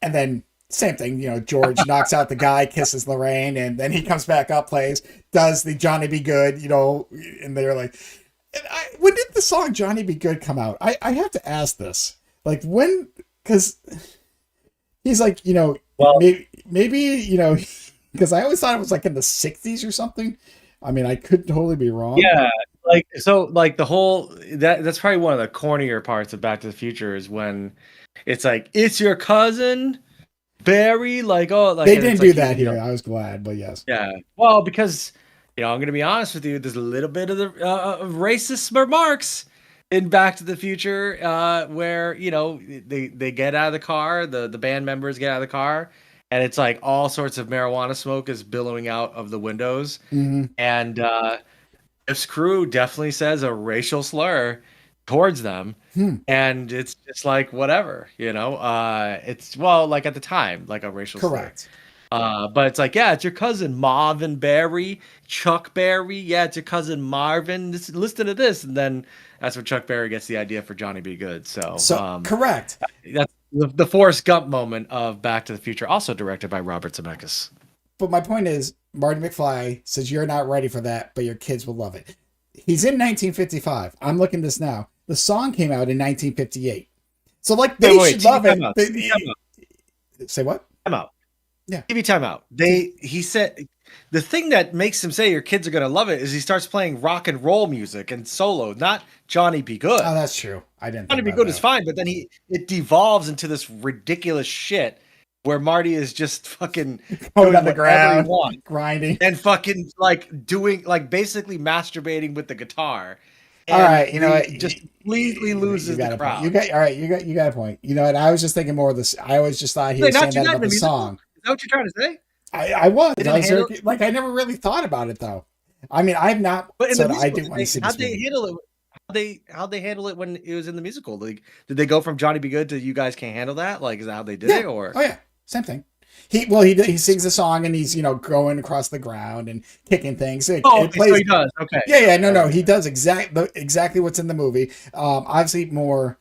And then Same thing, George knocks out the guy, kisses Lorraine, and then he comes back up, plays, does the Johnny Be Good, and they're like, when did the song Johnny Be Good come out? I have to ask this. Like, when, because he's like, Well, maybe, because I always thought it was like in the 60s or something. I mean, I could totally be wrong. yeah, Like the whole that's probably one of the cornier parts of Back to the Future is when it's like it's your cousin Barry, like, oh, like, They and didn't it's do like that here. I was glad, but yes. yeah. Well, because I'm gonna be honest with you, there's a little bit of the of racist remarks in Back to the Future, where they get out of the car, the band members get out of the car, and it's like all sorts of marijuana smoke is billowing out of the windows, Mm-hmm. and this crew definitely says a racial slur towards them. Hmm. And it's just like whatever, it's, well, like at the time, like a racial slur. Correct. But it's like, yeah, it's your cousin Marvin Berry, Chuck Berry. Yeah, it's your cousin Marvin. Listen to this, and then that's where Chuck Berry gets the idea for Johnny Be Good. So, Correct. that's the Forrest Gump moment of Back to the Future, also directed by Robert Zemeckis. But my point is, Marty McFly says you're not ready for that, but your kids will love it. He's in 1955. I'm looking this now. The song came out in 1958. So, like, they should love it. Say what? Time out. Yeah. TV timeout. He said the thing that makes him say your kids are gonna love it is he starts playing rock and roll music and solo, not Johnny Be Good. Oh, that's true. I didn't. Johnny Be Good is fine, but then it devolves into this ridiculous shit where Marty is just fucking going doing on the ground, he wants, grinding, and fucking like doing like basically masturbating with the guitar. All right, just completely loses the crowd. You got a point. You know, and I was just thinking more of this. I always just thought he was saying that about the song. Is that what you're trying to say? I never really thought about it though. I mean, I've not. But said I didn't want to see. How'd they handle it? How'd they handle it when it was in the musical? Like, did they go from Johnny Be Good to You Guys Can't Handle That? Like, is that how they did it? Or oh yeah, same thing. He sings the song and he's going across the ground and kicking things. So he does. Okay. Yeah, no, he does exactly what's in the movie. Obviously more.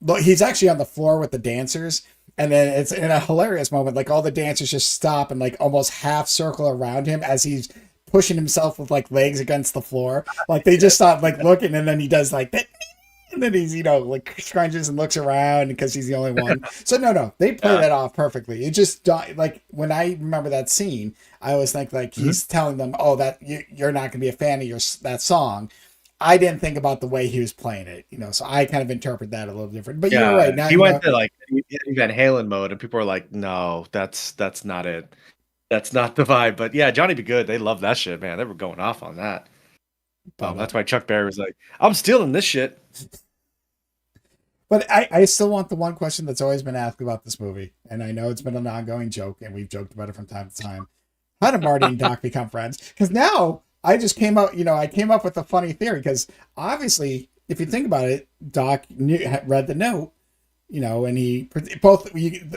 But he's actually on the floor with the dancers, and then it's in a hilarious moment. Like all the dancers just stop and like almost half circle around him as he's pushing himself with like legs against the floor. Like they just stop like looking, and then he does like that. And then he's, like scrunches and looks around because he's the only one. So no, they play that off perfectly. It just like when I remember that scene, I always think like he's telling them, "Oh, that you're not going to be a fan of that song." I didn't think about the way he was playing it, so I kind of interpret that a little different. But you're right. Now he went to like Van Halen mode, and people are like, "No, that's not it. That's not the vibe." But yeah, Johnny Be Good, they love that shit, man. They were going off on that. That's why Chuck Berry was like, "I'm stealing this shit." But I still want the one question that's always been asked about this movie, and I know it's been an ongoing joke, and we've joked about it from time to time. How did Marty and Doc become friends? Because now I just came up, I came up with a funny theory. Because obviously, if you think about it, Doc read the note, and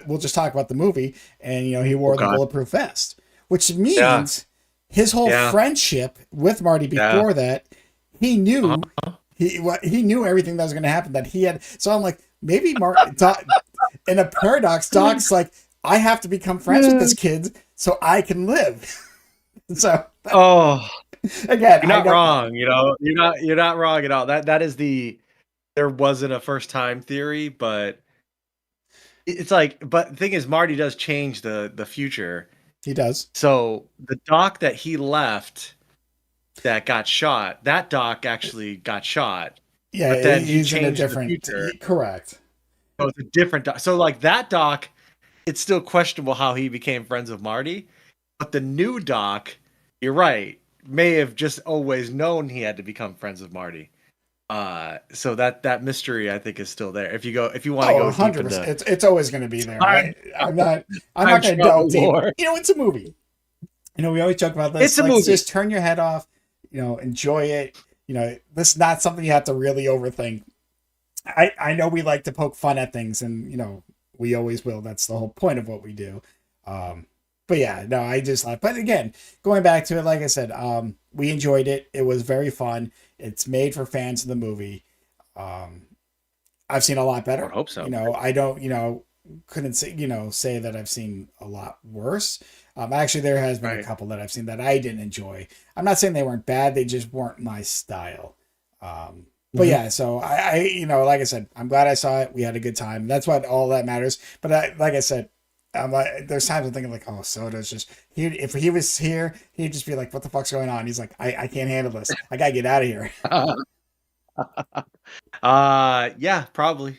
we'll just talk about the movie, and he wore the bulletproof vest, which means his whole friendship with Marty before that, he knew. He knew everything that was going to happen that he had. So I'm like, maybe Doc, in a paradox, Doc's like, I have to become friends with this kid so I can live. So again, you're not wrong. You're not wrong at all. That is there wasn't a first time theory, but it's like, but the thing is, Marty does change the future. He does. So the Doc that he left that got shot, that Doc actually got shot. Yeah, but then he's in a different future. Correct. So it's a different Doc. So like that Doc, it's still questionable how he became friends with Marty. But the new Doc, you're right, may have just always known he had to become friends with Marty. So that mystery I think is still there. If you want to go 100%. It's always going to be there. I'm not going to delve deep. It's a movie. We always joke about this. It's a movie. Just turn your head off. Enjoy it. This is not something you have to really overthink. I know we like to poke fun at things, and we always will. That's the whole point of what we do. But yeah, no, I just like. But again, going back to it, like I said, we enjoyed it. It was very fun. It's made for fans of the movie. I've seen a lot better. I hope so. I don't. couldn't say say that I've seen a lot worse. Actually, there has been a Right. couple that I've seen that I didn't enjoy. I'm not saying they weren't bad; they just weren't my style. But Hmm. yeah, so like I said, I'm glad I saw it. We had a good time. That's what all that matters. But like I said, there's times I'm thinking like, oh, Soto's just he. If he was here, he'd just be like, "What the fuck's going on?" He's like, I can't handle this. I gotta get out of here." Yeah, probably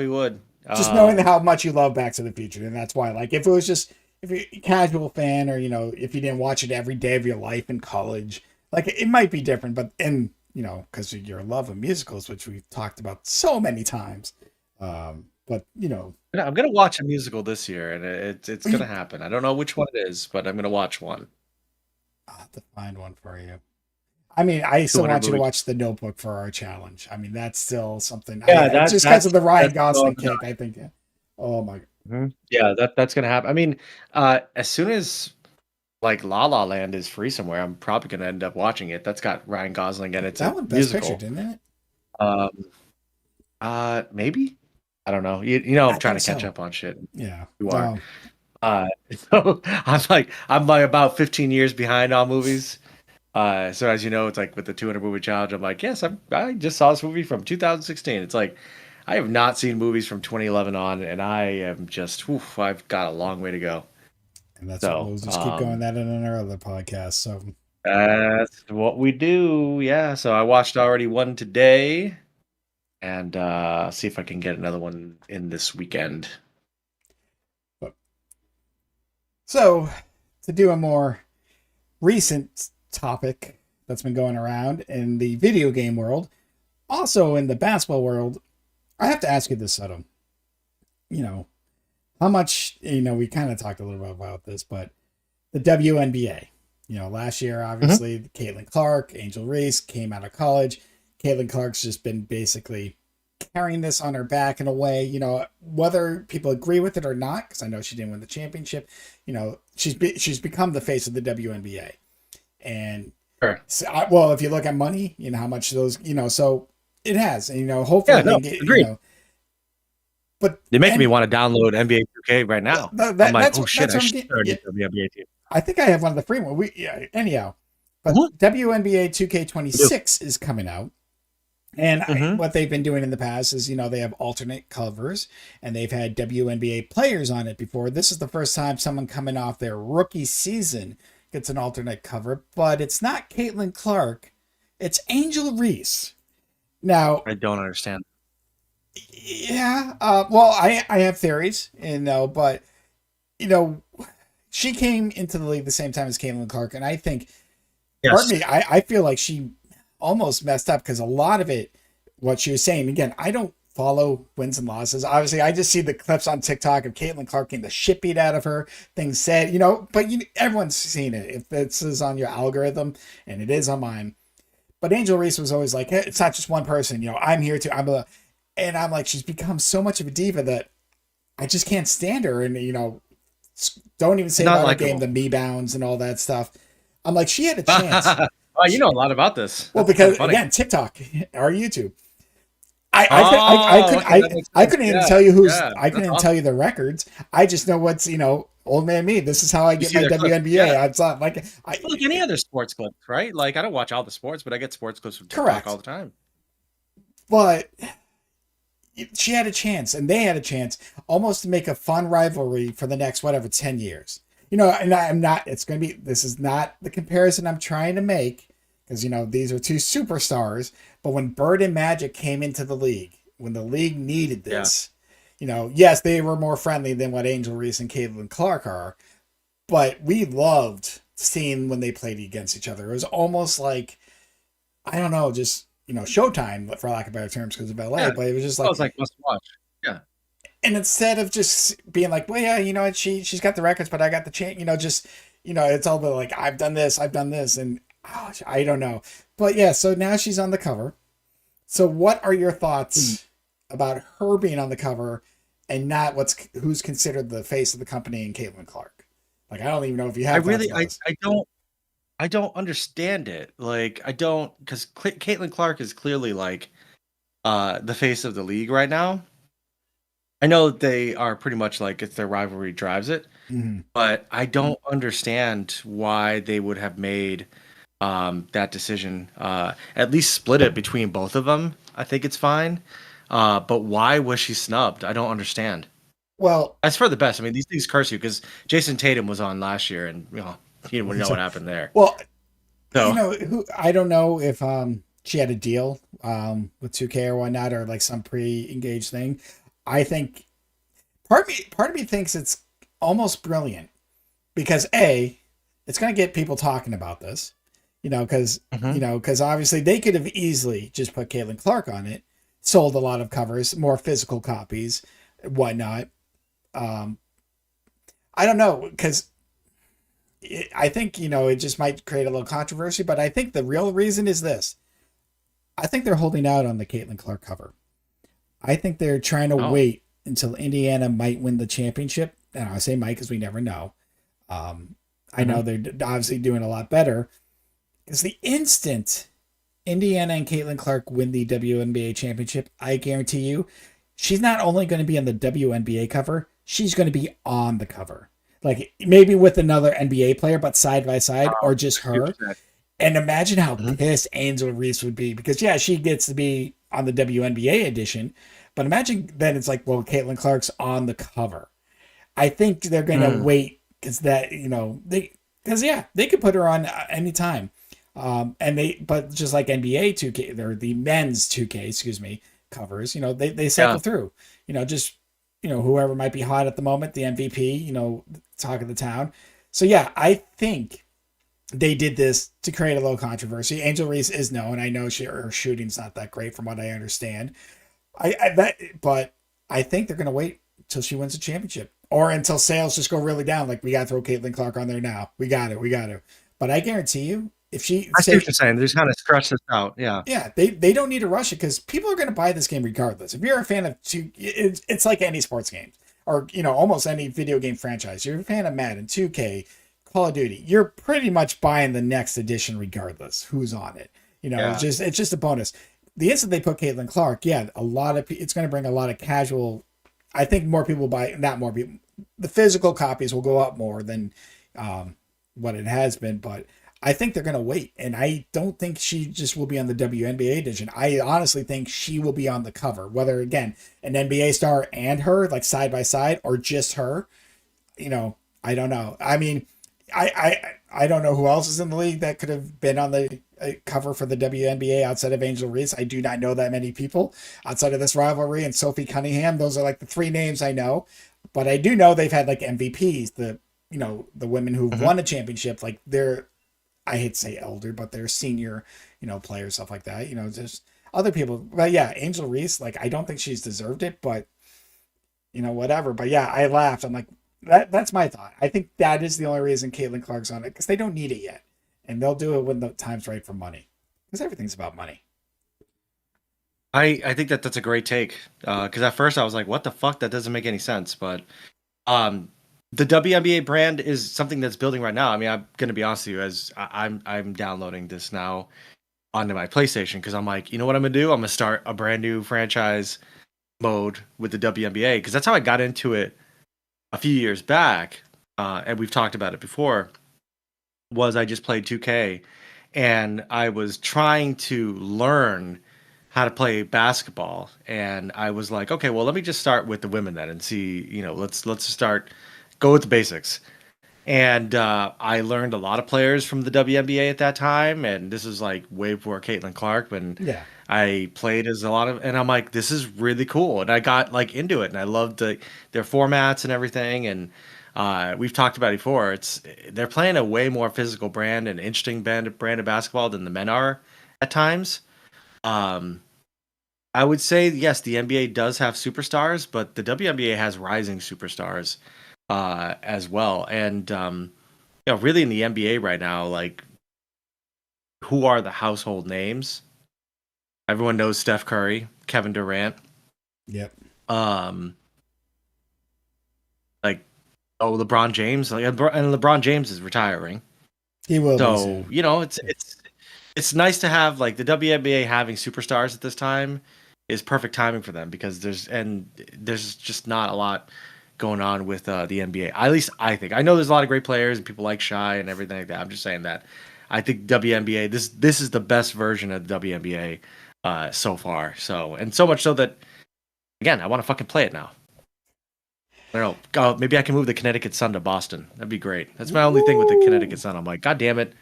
would. Just knowing how much you love Back to the Future, and that's why. Like, if it was just if you're a casual fan, or if you didn't watch it every day of your life in college, like it might be different. But because of your love of musicals, which we've talked about so many times, but I'm gonna watch a musical this year, and it's gonna we, happen. I don't know which one it is, but I'm gonna watch one. I'll have to find one for you. I mean, I still 200 want you to movies. watch The Notebook for our challenge. I mean, that's still something. Yeah, Just because of the Ryan that's Gosling going kick, I think. Oh my. on. Yeah, that's gonna happen. I mean, as soon as like La La Land is free somewhere, I'm probably gonna end up watching it. That's got Ryan Gosling and it's That a one Best Picture, musical. didn't it? Um, Maybe. I don't know. You know, I I'm trying think to catch so. up on shit. Yeah. You are. No. Uh, so I'm like about 15 years behind on movies. So as you know, it's like with the 200 movie challenge, I'm like, yes, I just saw this movie from 2016. It's like I have not seen movies from 2011 on, and I am just, I've got a long way to go. And that's what So, we'll just keep going that in our other podcast. So that's what we do. Yeah. So I watched already one today, and see if I can get another one in this weekend. but so to do a more recent topic that's been going around in the video game world, also in the basketball world, I have to ask you this, Soto. You know, how much, we kind of talked a little bit about this, but the WNBA, last year, Mhm. obviously, Caitlin Clark, Angel Reese came out of college. Caitlin Clark's just been basically carrying this on her back in a way, whether people agree with it or not, because I know she didn't win the championship, she's become the face of the WNBA. And Sure. so, well, if you look at money, how much those, so it has, and, hopefully Yeah. they No. can get, Agreed. but You're making me and want to download NBA 2K right now. I'm like, that's oh what shit, I I'm should getting. start a Yeah, new NBA team. I think I have one of the free ones. Anyhow, but Mhm. WNBA I do. 2K26 is coming out. And Hmm. what they've been doing in the past is, they have alternate covers, and they've had WNBA players on it before. This is the first time someone coming off their rookie season gets an alternate cover, but it's not Caitlin Clark, it's Angel Reese. Now, I don't understand. yeah, well, I have theories, but you know, she came into the league the same time as Caitlin Clark, and I think, pardon Yes. me, I feel like she almost messed up because a lot of it, what she was saying, again, I don't follow wins and losses. Obviously, I just see the clips on TikTok of Caitlin Clark getting the shit beat out of her, things said, but everyone's seen it. If this is on your algorithm, and it is on mine. But Angel Reese was always like, hey, it's not just one person, I'm here too. And I'm like, she's become so much of a diva that I just can't stand her. And, don't even It's say not about her game, likable. the me bounds and all that stuff. I'm like, she had a chance. Oh, you know a lot about this. Well, That's kind of because funny. again, TikTok or YouTube. I could Oh, okay, that makes I sense. couldn't even Yeah, tell you yeah, I couldn't that's even tell awesome. you the records. I just know what's old man me. This is how I You get see my their clips. Yeah. WNBA. It's not like I Well, like any other sports clips, right? Like I don't watch all the sports, but I get sports clips from TikTok all correct, the time. but she had a chance, and they had a chance almost to make a fun rivalry for the next whatever 10 years. And I'm not. It's going to be. This is not the comparison I'm trying to make because these are two superstars. But when Bird and Magic came into the league, when the league needed Yeah. this, yes, they were more friendly than what Angel Reese and Caitlin Clark are. But we loved seeing when they played against each other. It was almost like, I don't know, just Showtime for lack of better terms because of LA. Yeah. But it was just I like, was like, must watch. Yeah. and instead of just being like, well, yeah, what, she's got the records, but I got the chain, just it's all about like I've done this, and I don't know, but yeah. So now she's on the cover. So what are your Mm. thoughts about her being on the cover and not who's considered the face of the company in Caitlin Clark? Like I don't even know if you I have thoughts really, about this. I don't understand it. Like, I don't, because Caitlin Clark is clearly like the face of the league right now. I know they are pretty much like it's their rivalry drives it, Mhm. but I don't understand why they would have made that decision. At least split it between both of them. I think it's fine. But why was she snubbed? I don't understand. Well, That's for the best. I mean, these things curse you because Jason Tatum was on last year, and you wouldn't know so, what happened there. well, So, I don't know if she had a deal with 2K or whatnot, or like some pre-engaged thing. I think part of me thinks it's almost brilliant because A, it's going to get people talking about this, because mhm. because obviously they could have easily just put Caitlin Clark on it, sold a lot of covers, more physical copies, whatnot. Um, I don't know because I think it just might create a little controversy, but I think the real reason is this: I think they're holding out on the Caitlin Clark cover. I think they're trying to Oh, wait until Indiana might win the championship, and I say might because we never know. Um, I know mhm. they're obviously doing a lot better because the instant Indiana and Caitlin Clark win the WNBA championship, I guarantee you, she's not only going to be on the WNBA cover, she's going to be on the cover. Like maybe with another NBA player, but side by side, or just her. 50%. And imagine how Mhm. pissed Angel Reese would be because yeah, she gets to be on the WNBA edition, but imagine then it's like, well, Caitlin Clark's on the cover. I think they're gonna Mm. wait because that they because yeah, they could put her on anytime. And but just like NBA 2K, or the men's 2K, excuse me, covers, they Yeah. cycle through, just whoever might be hot at the moment, the MVP, talk of the town. So yeah, I think they did this to create a little controversy. Angel Reese is known. I know her shooting's not that great from what I understand. But I think they're gonna wait until she wins a championship or until sales just go really down. Like we gotta throw Caitlin Clark on there now. We got to. But I guarantee you, if she I see what say you're saying. They just kind of stretch this out. Yeah. yeah, they don't need to rush it because people are going to buy this game regardless. If you're a fan of it's like any sports game or almost any video game franchise. You're a fan of Madden, 2K, Call of Duty. You're pretty much buying the next edition regardless who's on it. Yeah. It's just a bonus. The instant they put Caitlin Clark, yeah, it's going to bring a lot of casual. I think more people buy, not more people. The physical copies will go up more than what it has been, but I think they're going to wait. And I don't think she just will be on the WNBA edition. I honestly think she will be on the cover, whether, again, an NBA star and her, like side by side, or just her. I don't know. I mean, I don't know who else is in the league that could have been on the cover for the WNBA outside of Angel Reese. I do not know that many people outside of this rivalry and Sophie Cunningham. Those are like the three names I know. But I do know they've had like MVPs, the women who've Mhm. won a championship, like they're, I hate to say elder, but they're senior, players, stuff like that. Just other people. But yeah, Angel Reese, like I don't think she's deserved it, but whatever. But yeah, I laughed. I'm like, that's my thought. I think that is the only reason Caitlin Clark's on it because they don't need it yet, and they'll do it when the time's right for money, because everything's about money. I think that that's a great take. Because at first I was like, what the fuck? That doesn't make any sense. But um, the WNBA brand is something that's building right now. I mean, I'm gonna be honest with you, as I'm downloading this now onto my PlayStation because I'm like, you know what I'm gonna do? I'm gonna start a brand new franchise mode with the WNBA because that's how I got into it a few years back. And we've talked about it before. Was I just played 2K and I was trying to learn how to play basketball and I was like, okay, well, let me just start with the women then and see, let's start go with the basics. And I learned a lot of players from the WNBA at that time, and this is like way before Caitlin Clark. And Yeah, I played as a lot of, and I'm like, this is really cool, and I got like into it, and I loved their formats and everything. And we've talked about it before. They're playing a way more physical brand and interesting brand of basketball than the men are at times. Um, I would say yes, the NBA does have superstars, but the WNBA has rising superstars as well. And really in the NBA right now, like who are the household names? Everyone knows Steph Curry, Kevin Durant. yep, Um, like LeBron James, and LeBron James is retiring. he will be So soon. it's nice to have like the WNBA having superstars at this time. is perfect timing for them because there's just not a lot going on with the NBA. At least I think. I know there's a lot of great players and people like Shy and everything like that. I'm just saying that I think WNBA this is the best version of the WNBA so far. So and so much so that again I want to fucking play it now. I don't know. Oh, maybe I can move the Connecticut Sun to Boston. That'd be great. That's my only thing with the Woo! Connecticut Sun. I'm like, God damn it,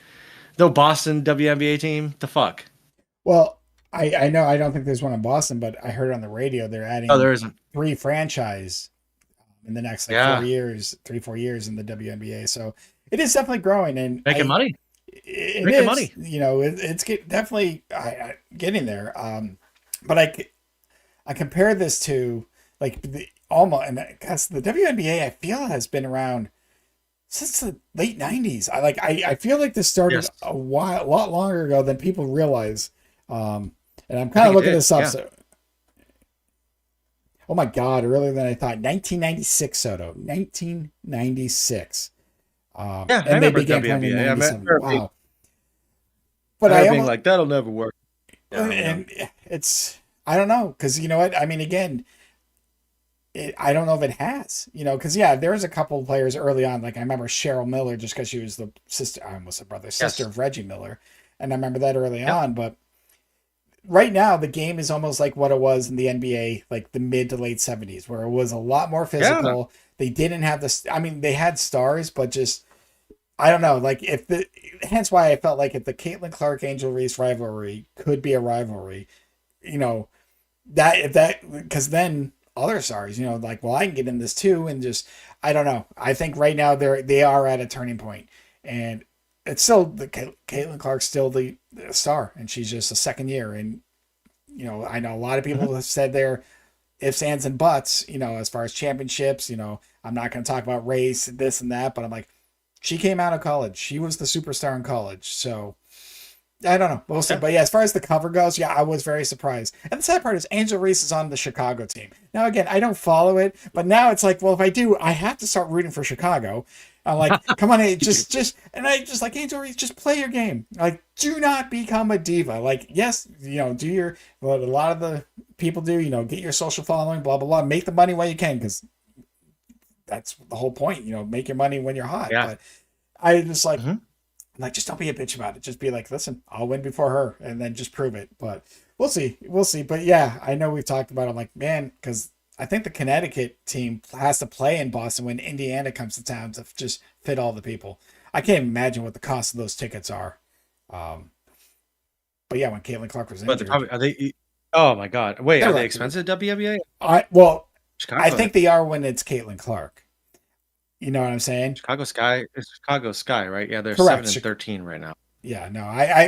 no Boston WNBA team. The fuck. Well, I know I don't think there's one in Boston, but I heard on the radio they're Oh, there adding isn't. 3 franchise in the next like Yeah, 4 years, 3 4 years in the WNBA. So it is definitely growing, and making money. it Making is, money. it's definitely getting there. But I compare this to like the almost, and because the WNBA I feel has been around since the late '90s. I feel like this started Yes, a lot longer ago than people realize. And I'm I kind of think it looking did. this up. Yeah. So, oh my God, earlier than I thought. 1996, Soto. 1996. Yeah, I And they remember began playing in WNBA. '97. Wow. I But I remember being almost, like, that'll never work. Yeah, I was young. and it's, I don't know. Because you know what? I mean, again, I don't know if it has, because yeah, there was a couple of players early on. Like I remember Cheryl Miller, just because she was the sister, I almost said brother, sister Yes. of Reggie Miller. And I remember that early Yep. on. But right now the game is almost like what it was in the NBA, like the mid to late '70s, where it was a lot more Yeah. physical. They didn't have this. I mean, they had stars, but just I don't know. Like if the hence why I felt like if the Caitlin Clark Angel Reese rivalry could be a rivalry, you know that if that because then other stars, like well I can get in this too, and just I don't know. I think right now they are at a turning point, and it's still the Caitlin Clark's still the star, and she's just a second year, and I know a lot of Hmm. people have said their ifs, ands, and buts, as far as championships. I'm not going to talk about race, this and that, but I'm like, she came out of college. She was the superstar in college. So I don't know. We'll see. Yeah. But yeah, as far as the cover goes, yeah, I was very surprised. And the sad part is Angel Reese is on the Chicago team. Now, again, I don't follow it, but now it's like, well, if I do, I have to start rooting for Chicago. I'm like, come on, and I just like Angel Reese, just play your game. Like, do not become a diva. Like, yes, do what a lot of the people do, get your social following, blah, blah, blah. Make the money while you can, because that's the whole point, make your money when you're hot. Yeah. But I just Hmm. like, just don't be a bitch about it. Just be like, listen, I'll win before her, and then just prove it. But we'll see, we'll see. But yeah, I know we've talked about it. I'm like, man, because I think the Connecticut team has to play in Boston when Indiana comes to town to just fit all the people. I can't imagine what the cost of those tickets are. Um, but yeah, when Caitlin Clark was But they injured, probably are they. Oh my God! Wait, they're are they like, expensive? WNBA? well, I Chicago. think they are when it's Caitlin Clark. You know what I'm saying? Chicago Sky. It's Chicago Sky, right? Yeah, they're seven Correct. and 13 right now. Yeah, no,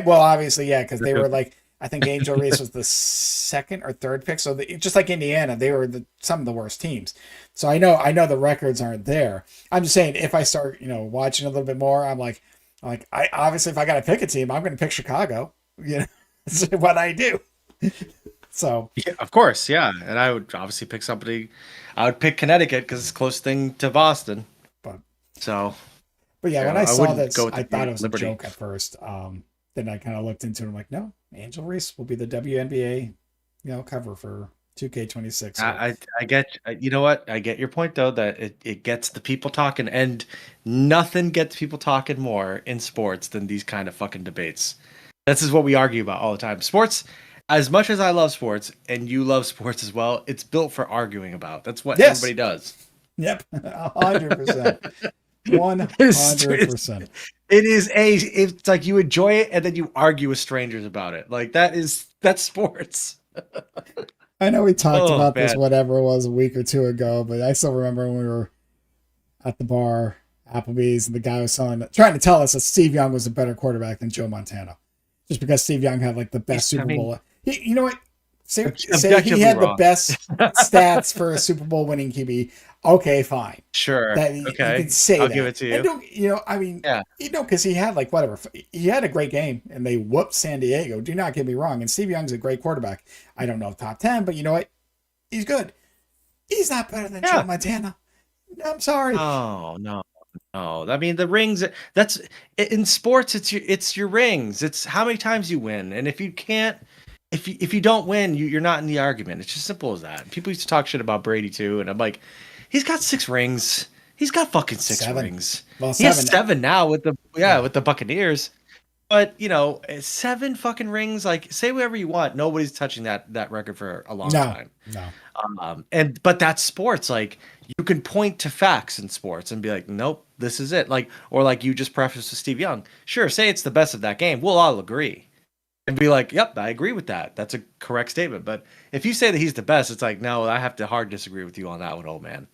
well, obviously, yeah, because They're they were cooking. like, I think Angel Reese was the second or third pick, so just like Indiana, they were some of the worst teams. So I know the records aren't there. I'm just saying, if I start, watching a little bit more, I obviously, if I got to pick a team, I'm going to pick Chicago. That's what I do. So, Yeah, of course, yeah. And I would obviously pick somebody. I would pick Connecticut because it's the closest thing to Boston. but So yeah, when I I saw wouldn't go this, with I the thought it was a Liberty. joke at first. Then I kind of looked into it. I'm like, no, Angel Reese will be the WNBA, cover for 2K26. So I get you know what I get your point though that it gets the people talking and nothing gets people talking more in sports than these kind of fucking debates. This is what we argue about all the time. Sports, as much as I love sports and you love sports as well, it's built for arguing about. That's what everybody yes, does. yep, 100%, one hundred It's percent. it is it's like you enjoy it and then you argue with strangers about it. Like that's sports. I know we talked Oh about this man. whatever it was a week or two ago, but I still remember when we were at the bar, Applebee's, and the guy was trying to tell us that Steve Young was a better quarterback than Joe Montana, just because Steve Young had like the best I Super mean, Bowl. You know what? Say he objectively had the wrong. best stats for a Super Bowl winning QB. Okay, fine. Sure. That you can Okay. say I'll give that, it to and you. don't I mean, Yeah. because he had like whatever, he had a great game, and they whooped San Diego. Do not get me wrong, and Steve Young's a great quarterback. I don't know top 10, but you know what? He's good. He's not better than Joe Yeah. Montana. I'm sorry. Oh no. No. I mean the rings that's in sports it's your rings. It's how many times you win. And if you can't if you don't win, you're not in the argument. It's just simple as that. People used to talk shit about Brady too, and I'm like, he's got 6 rings. He's got fucking six Seven. rings. Well, He has seven. 7 now with the Yeah. with the Buccaneers. But 7 fucking rings. Like, say whatever you want. Nobody's touching that record for a long No. time. No. But that's sports. Like, you can point to facts in sports and be like, nope, this is it. Like, or like you just prefaced with Steve Young. Sure, say it's the best of that game. We'll all agree and be like, yep, I agree with that. That's a correct statement. But if you say that he's the best, it's like, no, I have to hard disagree with you on that one, old man.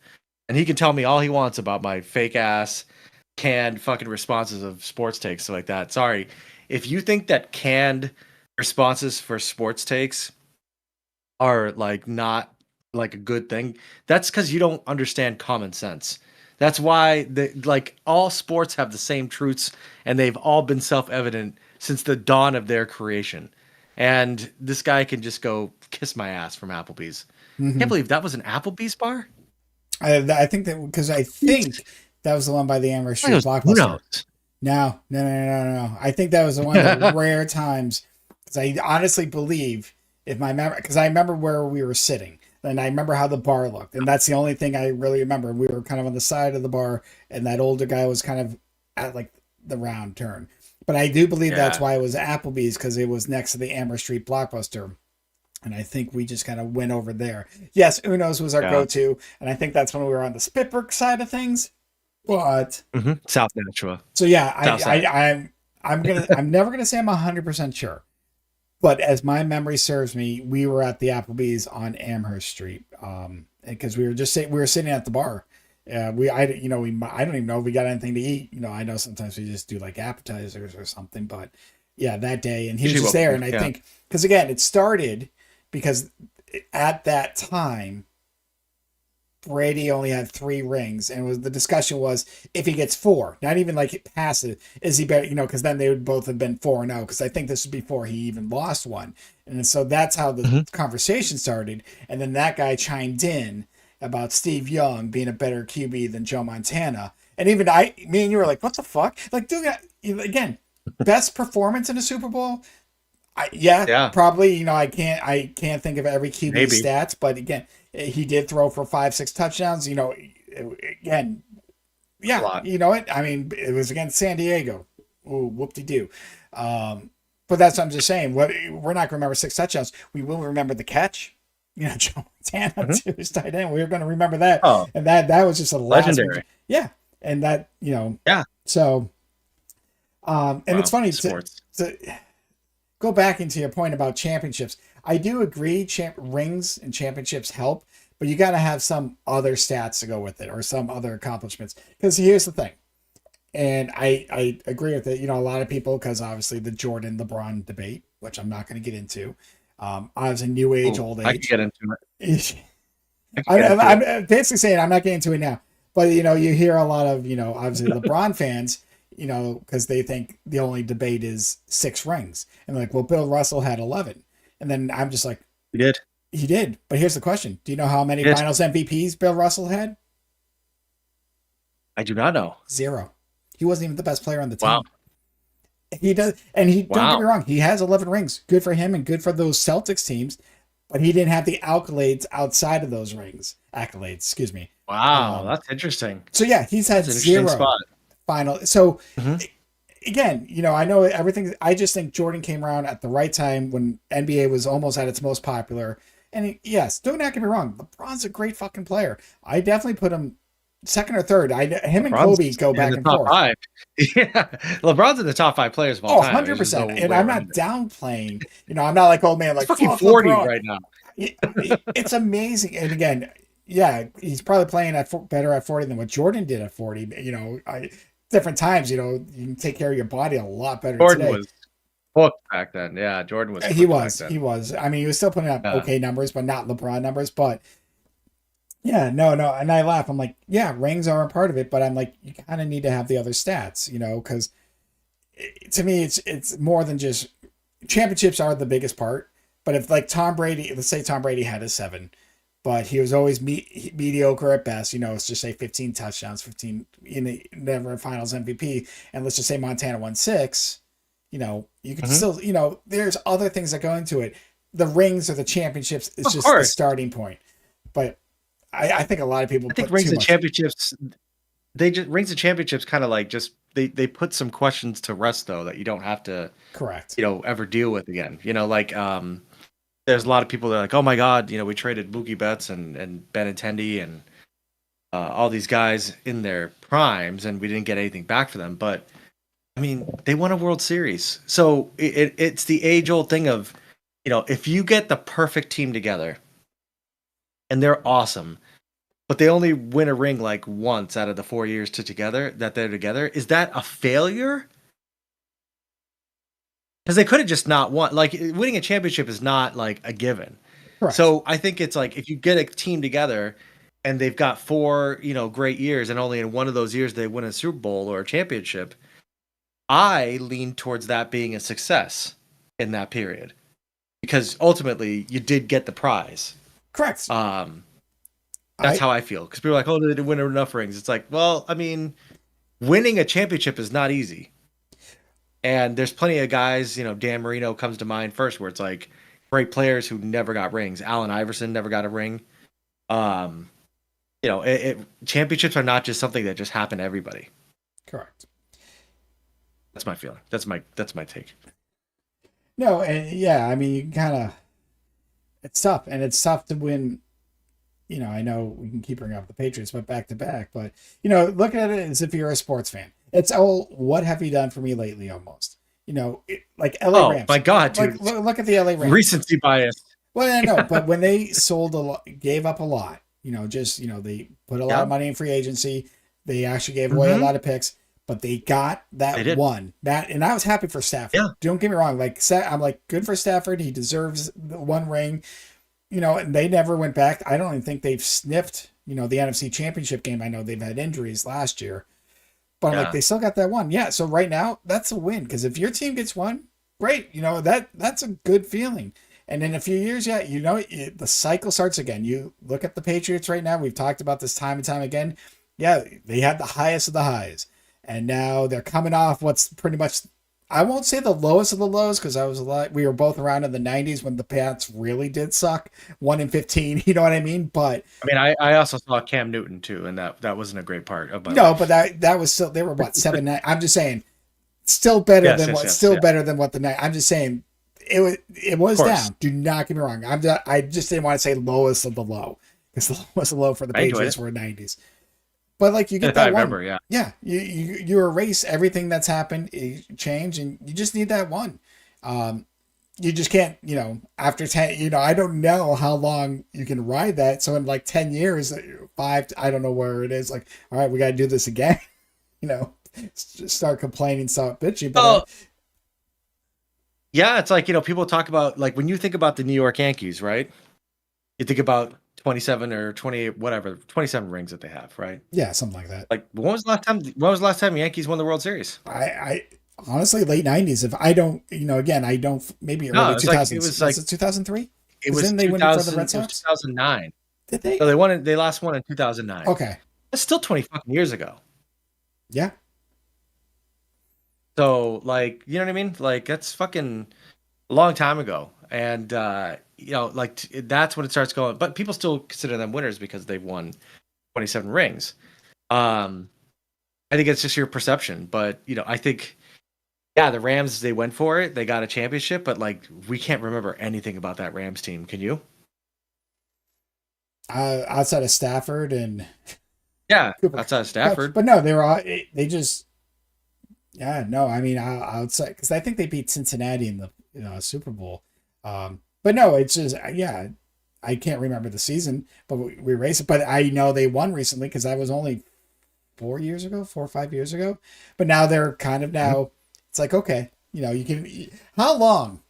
And he can tell me all he wants about my fake ass canned fucking responses of sports takes, stuff like that. Sorry. If you think that canned responses for sports takes are like not like a good thing, that's because you don't understand common sense. That's why like all sports have the same truths and they've all been self-evident since the dawn of their creation. And this guy can just go kiss my ass from Applebee's. Can't Hmm. believe that was an Applebee's bar. I think that because I think that was the one by the Amherst I think Street it was Blockbuster. Bruno's. No, no, no, no, no, no. I think that was one of the rare times because I honestly believe if my memory, because I remember where we were sitting and I remember how the bar looked, and that's the only thing I really remember. We were kind of on the side of the bar, and that older guy was kind of at like the round turn. But I do believe that's Yeah, why it was Applebee's because it was next to the Amherst Street Blockbuster. And I think we just kind of went over there. Yes, Uno's was our yeah. go-to, and I think that's when we were on the Spitberg side of things. But South Nashua, so yeah, South Side. I'm never gonna say I'm 100% sure, but as my memory serves me, we were at the Applebee's on Amherst Street, because we were sitting at the bar. I don't even know if we got anything to eat. I know sometimes we just do like appetizers or something, but yeah, that day, and he was Usually just what we there, do. and I Yeah. think because again, it started because at that time Brady only had 3 rings, and the discussion was if he gets four, not even like it passes, is he better? Because then they would both have been 4-0. Because I think this was before he even lost one, and so that's how the hmm conversation started. And then that guy chimed in about Steve Young being a better QB than Joe Montana, and even me and you were like, "What the fuck?" Like, dude, again, best performance in a Super Bowl. Yeah, Yeah, probably. I can't think of every QB maybe stats, but again, he did throw for 5, 6 touchdowns. Again, a yeah, lot. you know what? I mean, it was against San Diego. Ooh, whoop de doo. But that's what I'm just saying. What we're not going to remember 6 touchdowns. We will remember the catch. Joe Montana hmm to his tight end. We're going to remember that, Oh, and that was just a last minute. legendary. Yeah, and that Yeah. so and it's Wow. funny Sports. to go back into your point about championships. I do agree, rings and championships help, but you got to have some other stats to go with it or some other accomplishments. Because here's the thing, and I agree with it. A lot of people, because obviously the Jordan LeBron debate, which I'm not going to get into. I was a new age, Oh, old I could age. get into it. I could get into it. I'm basically saying I'm not getting into it now, but you hear a lot of obviously LeBron fans, because they think the only debate is 6 rings, and like, well, Bill Russell had 11, and then I'm just like, We did. he did, but here's the question: do you know how many We did. Finals MVPs Bill Russell had? I do not know. 0. He wasn't even the best player on the Wow. team. He does, and he don't get me Wow. wrong, he has 11 rings. Good for him, and good for those Celtics teams. But he didn't have the accolades outside of those rings. Accolades, excuse me. Wow. Um, That's interesting. so yeah, he's had That's an interesting 0 spot. final. So hmm again, I know everything. I just think Jordan came around at the right time when NBA was almost at its most popular. And yes, don't get me wrong, LeBron's a great fucking player. I definitely put him second or third. Him and Kobe LeBron's go in back the and top forth. 5. Yeah. LeBron's in the top 5 players of all Oh, time. There's just 100%. no And way I'm around not it. downplaying. I'm not like old man, He's like, fucking fuck 40 LeBron. right now. It's amazing. And again, yeah, he's probably playing better at 40 than what Jordan did at 40. Different times, you can take care of your body a lot better Jordan today. was cooked back then. Yeah. Jordan was He cooked back was. then. He was. I mean, he was still putting up Yeah. okay numbers, but not LeBron numbers. But yeah, no, no. And I laugh. I'm like, yeah, rings are a part of it, but I'm like, you kind of need to have the other stats, because to me, it's more than just championships are the biggest part. But if like Tom Brady, let's say Tom Brady had a 7, but he was always mediocre at best. Let's just say 15 touchdowns, 15 never Finals MVP, and let's just say Montana won 6. You could hmm still, there's other things that go into it. the rings or the championships is Of just the course. starting point. But I think a lot of people I think put too rings and much. championships. They just rings and championships kind of like just they put some questions to rest though that you don't have to Correct. ever deal with again. Like there's a lot of people that are like, oh my god, we traded Mookie Betts and Benintendi and all these guys in their primes and we didn't get anything back for them. But I mean, they won a World Series, so it's the age old thing of if you get the perfect team together and they're awesome but they only win a ring like once out of the 4 years that they're together. Is that a failure? Because they could have just not won. Like winning a championship is not like a given. Correct. So I think it's like if you get a team together and they've got 4, great years, and only in one of those years they win a Super Bowl or a championship, I lean towards that being a success in that period because ultimately you did get the prize. Correct. That's how I feel. Because people are like, oh, they didn't win enough rings. It's like, well, I mean, winning a championship is not easy. And there's plenty of guys, Dan Marino comes to mind first, where it's like great players who never got rings. Allen Iverson never got a ring. Championships are not just something that just happen to everybody. Correct. That's my feeling. That's my take. No, and yeah, I mean, you kind of, it's tough, and it's tough to win. I know we can keep bringing up the Patriots, but back to back. But look at it as if you're a sports fan. It's what have you done for me lately? Almost, like LA Rams. Oh my God, dude! Look at the LA Rams. Recency bias. Well, I know, but when they sold gave up a lot. They put a lot of money in free agency. They actually gave away a lot of picks, but they got that one. And I was happy for Stafford. Yeah. Don't get me wrong. I'm like, good for Stafford. He deserves the one ring. And they never went back. I don't even think they've sniffed, the NFC Championship game. I know they've had injuries last year, but like they still got that one. Yeah. So right now, that's a win because if your team gets one, great. That's a good feeling. And in a few years, the cycle starts again. You look at the Patriots right now. We've talked about this time and time again. Yeah, they had the highest of the highs, and now they're coming off what's pretty much. I won't say the lowest of the lows because we were both around in the 90s when the Pats really did suck. 1-15, you know what I mean? But I mean, I also saw Cam Newton too, and that wasn't a great part of my no, life. but that was still, they were what, 7-9. I'm just saying, still better than what the night. I'm just saying it was down. Do not get me wrong. I just didn't want to say lowest of the low because the lowest of the low for the Patriots were 90s. But like you get that I one. remember, yeah. You erase everything that's happened, change, and you just need that one. You just can't, after 10, I don't know how long you can ride that. So in like 10 years, 5, I don't know where it is. Like, all right, we got to do this again. Just start complaining, start bitching. But yeah, it's like people talk about like when you think about the New York Yankees, right? You think about 27 or 28, whatever, 27 rings that they have, right? Yeah, something like that. Like when was the last time the Yankees won the World Series? I honestly late 90s. If I don't, again, I don't, maybe early 2000s. Was it 2003? It was then they went for the Red Sox? 2009. Did they? So they last won in 2009. Okay. That's still 20 fucking years ago. Yeah. So like, you know what I mean? Like that's fucking a long time ago. And that's when it starts going. But people still consider them winners because they've won 27 rings. I think it's just your perception. But I think, the Rams, they went for it. They got a championship. But like, we can't remember anything about that Rams team. Can you? Outside of Stafford and Cooper. Outside of Stafford. But no, they just. Yeah, no, I mean outside because I think they beat Cincinnati in the Super Bowl. But no, it's just I can't remember the season, but we raced it. But I know they won recently because that was only 4 or 5 years ago. But now they're kind of it's like okay, you can how long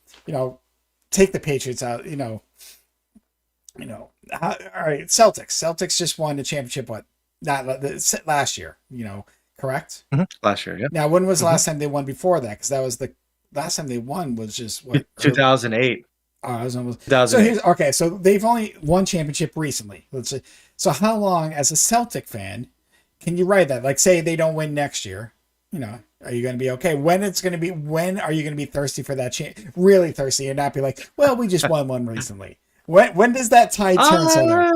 take the Patriots out, all right, Celtics just won the championship. What not last year, correct? Mm-hmm. Last year, yeah. Now, when was the last time they won before that? Because that was the last time they won was just what 2008. Oh, it was almost 2008. So they've only won championship recently. Let's say. So how long, as a Celtic fan, can you ride that? Like, say they don't win next year, Are you going to be okay? When are you going to be thirsty for that chance? Really thirsty and not be like, well, we just won one recently. When does that tide turn, Soto? Uh,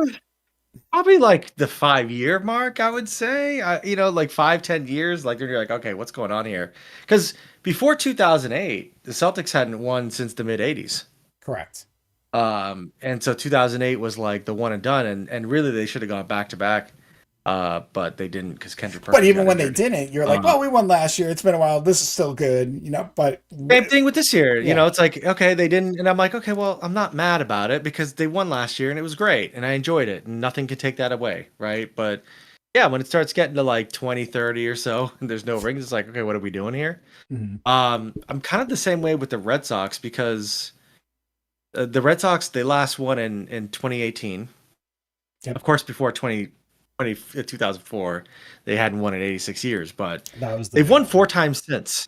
Probably like the 5 year mark, I would say. Like 5, 10 years, like you're like, okay, what's going on here? Because before 2008, the Celtics hadn't won since the mid 80s. Correct. And so 2008 was like the one and done, and really they should have gone back to back, but they didn't because Kendrick But Perkins even got when they injured. didn't, you're like, Uh, well, we won last year. It's been a while. This is still good, But Same thing with this year. yeah. It's like, okay, they didn't, and I'm like, okay, well, I'm not mad about it because they won last year and it was great and I enjoyed it and nothing can take that away, right? But yeah, when it starts getting to like 20, 30 or so and there's no rings, it's like, okay, what are we doing here? Mhm. I'm kind of the same way with the Red Sox because the Red Sox, they last won in 2018. Yep. Of course, before 2004, they hadn't won in 86 years, but That was the they've big won one. 4 times since.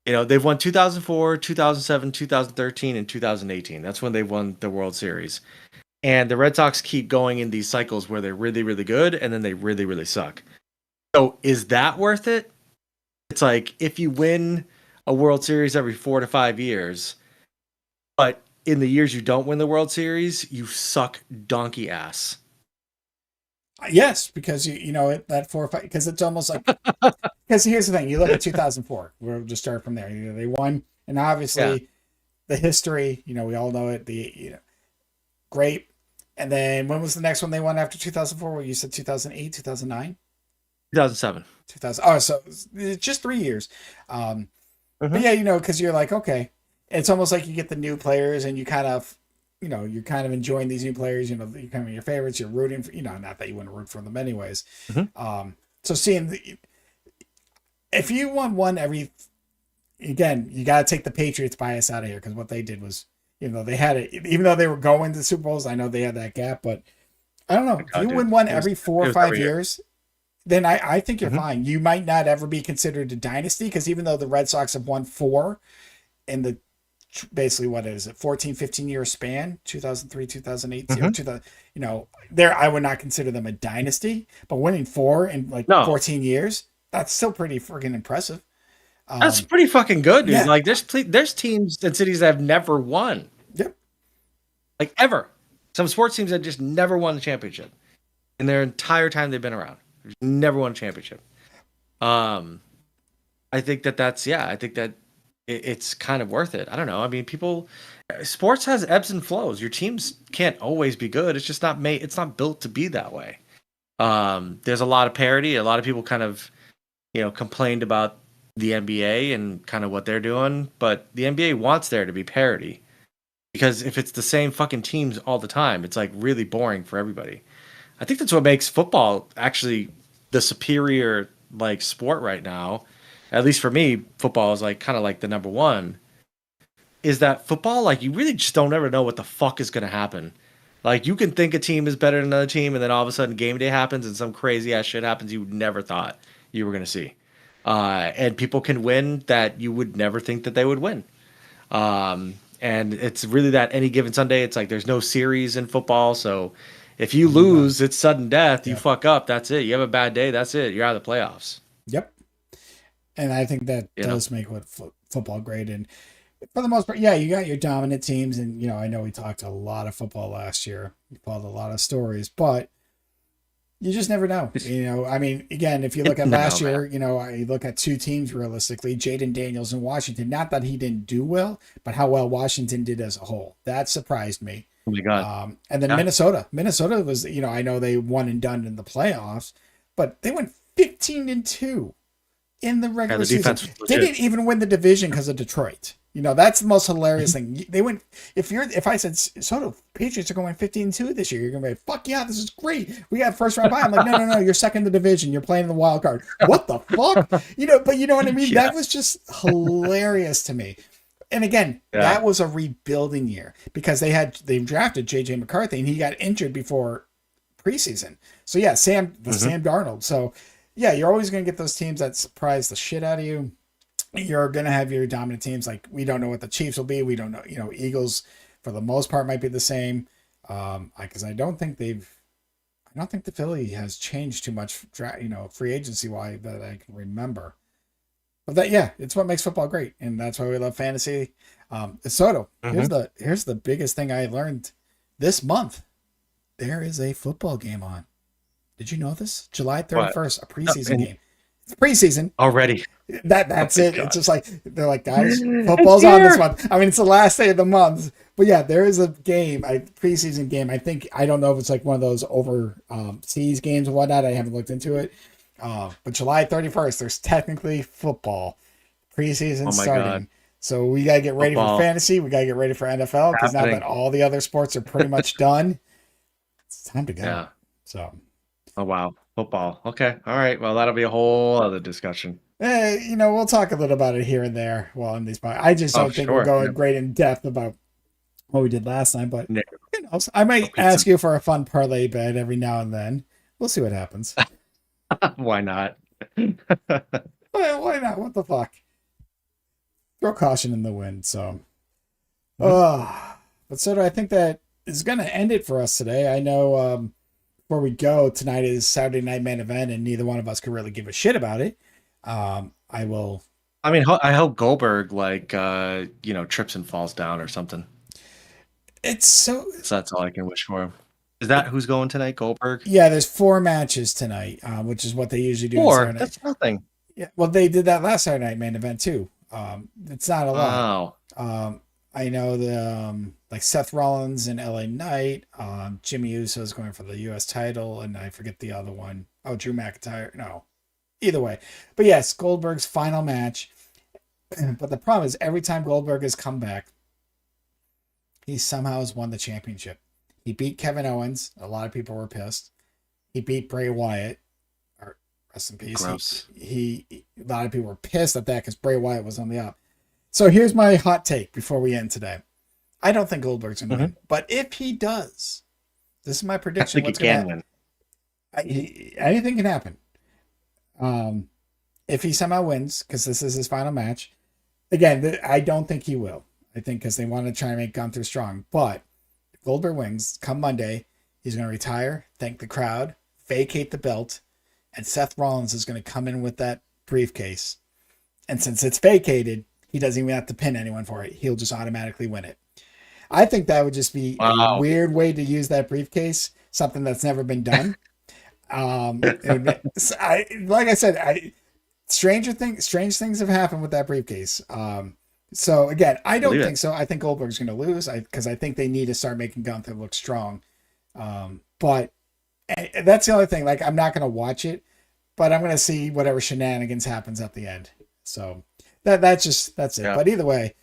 They've won 2004, 2007, 2013, and 2018. That's when they won the World Series. And the Red Sox keep going in these cycles where they're really, really good and then they really, really suck. So is that worth it? It's like if you win a World Series every 4 to 5 years, but in the years you don't win the World Series, you suck donkey ass. Yes, because that 4 or 5, because it's almost like, because here's the thing, you look at 2004, we'll just start from there. They won, and Yeah, obviously the history, we all know it. Great. And then when was the next one they won after 2004? Well, you said 2008, 2009, 2007. 2000. Oh, so it's just 3 years. But Mm-hmm. yeah, because you're like, okay, it's almost like you get the new players and you kind of, you're kind of enjoying these new players. You're kind of your favorites. You're rooting for, not that you wouldn't root for them anyways. Mm-hmm. So seeing if you won one every, again, you got to take the Patriots bias out of here because what they did was, they had it, even though they were going to Super Bowls. I know they had that gap, but I don't know. If God, you dude. win one It was every four it or was five every year. years, then I think you're Mm-hmm. fine. You might not ever be considered a dynasty because even though the Red Sox have won four in the basically what is it 14 15 year span 2003 2008 or Mm-hmm. 2000 there I would not consider them a dynasty, but winning four in like No, 14 years, that's still pretty freaking impressive. that's um pretty fucking good, dude. yeah. Like there's teams and cities that have never won, Yep. like ever. Some sports teams that just never won the championship in their entire time they've been around. They've never won a championship. Um, I think that's yeah. I think that it's kind of worth it. I don't know. I mean, sports has ebbs and flows. Your teams can't always be good. It's just not made. It's not built to be that way. There's a lot of parity. A lot of people kind of complained about the NBA and kind of what they're doing, but the NBA wants there to be parity because if it's the same fucking teams all the time, it's like really boring for everybody. I think that's what makes football actually the superior like sport right now. At least for me, football is like kind of like the number one. Is that football? Like you really just don't ever know what the fuck is going to happen. Like you can think a team is better than another team, and then all of a sudden game day happens and some crazy ass shit happens you never thought you were going to see. And people can win that you would never think that they would win. And it's really that any given Sunday, it's like there's no series in football. So if you You're done. lose, it's sudden death. You Yep. fuck up. That's it. You have a bad day. That's it. You're out of the playoffs. Yep. And I think that You know? does make what football great. And for the most part, yeah, you got your dominant teams. And, I know we talked a lot of football last year. We told a lot of stories, but you just never know. I mean, again, if you look at No, last man. year, you look at two teams realistically, Jaden Daniels in Washington. Not that he didn't do well, but how well Washington did as a whole. That surprised me. Oh my God. And then Yeah. Minnesota. Minnesota was, I know they won and done in the playoffs, but they went 15-2 in the Yeah, regular the season. defense was They legit. didn't even win the division because of Detroit. That's the most hilarious thing. They went. If I said Soto Patriots are going 15-2 this year, you're gonna be like, fuck yeah, this is great. We got first round bye. I'm like, no, no, no, you're second in the division. You're playing the wild card. What the fuck? But you know what I mean? Yeah. That was just hilarious to me. And again, Yeah. that was a rebuilding year because they drafted JJ McCarthy and he got injured before preseason. So yeah, Sam Hmm. Darnold. So yeah, you're always going to get those teams that surprise the shit out of you. You're going to have your dominant teams. Like we don't know what the Chiefs will be. We don't know. Eagles for the most part might be the same. Because I don't think the Philly has changed too much. Free agency wise that I can remember. But that, yeah, it's what makes football great, and that's why we love fantasy. Soto, Hmm. here's the biggest thing I learned this month. There is a football game on. Did you know this? July What? 31st, a preseason And game. It's preseason. already. Oh That's my it. It's god. just like they're like, guys, It's football's on this here. month. I mean, it's the last day of the month, but yeah, there is a game, a preseason game. I don't know if it's like one of those overseas games or whatnot. I haven't looked into it. But July 31st, there's technically football preseason Oh my god. starting. So we gotta get ready for Football fantasy. We gotta get ready for NFL because now that happening. all the other sports are pretty much done, it's time to go. Yeah. So, Oh wow. Football. Okay. All right. Well, that'll be a whole other discussion. we'll talk a little about it here and there while in these. I just Oh don't think we'll sure. go Yeah. in great in depth about what we did last time, but No, who knows? I no might pizza. ask you for a fun parlay bet every now and then. We'll see what happens. Why not? Why not? What the fuck? Throw caution in the wind. So, Mhm. but so do I think that is going to end it for us today. I know before we go, tonight is Saturday Night Main Event, and neither one of us could really give a shit about it. I will. I mean, I hope Goldberg trips and falls down or something. It's so. So that's all I can wish for him. Is that who's going tonight? Goldberg? Yeah, there's 4 matches tonight, which is what they usually do on Four? Saturday night. That's nothing. Yeah, well, they did that last Saturday Night Main Event too. It's not a lot. Wow. Um, I know the like Seth Rollins and LA Knight, Jimmy Uso is going for the U.S. title, and I forget the other one. Oh, Drew McIntyre. No, either way. But yes, Goldberg's final match. But the problem is, every time Goldberg has come back, he somehow has won the championship. He beat Kevin Owens. A lot of people were pissed. He beat Bray Wyatt. Or rest in peace. Gross. A lot of people were pissed at that because Bray Wyatt was on the up. So here's my hot take before we end today. I don't think Goldberg's going to win, but if he does, this is my I prediction. think he What's going to can happen? win. Anything can happen. If he somehow wins, because this is his final match, again, I don't think he will. I think because they want to try and make Gunther strong. But if Goldberg wins, come Monday, he's going to retire, thank the crowd, vacate the belt, and Seth Rollins is going to come in with that briefcase. And since it's vacated, he doesn't even have to pin anyone for it. He'll just automatically win it. I think that would just be a Wow. weird way to use that briefcase, something that's never been done. Like I said, strange things have happened with that briefcase. So again, I don't Believe think it. so. I think Goldberg's going to lose because I think they need to start making Gunther look strong. But that's the only thing. Like, I'm not going to watch it, but I'm going to see whatever shenanigans happens at the end. So that's it. Yeah. But either way,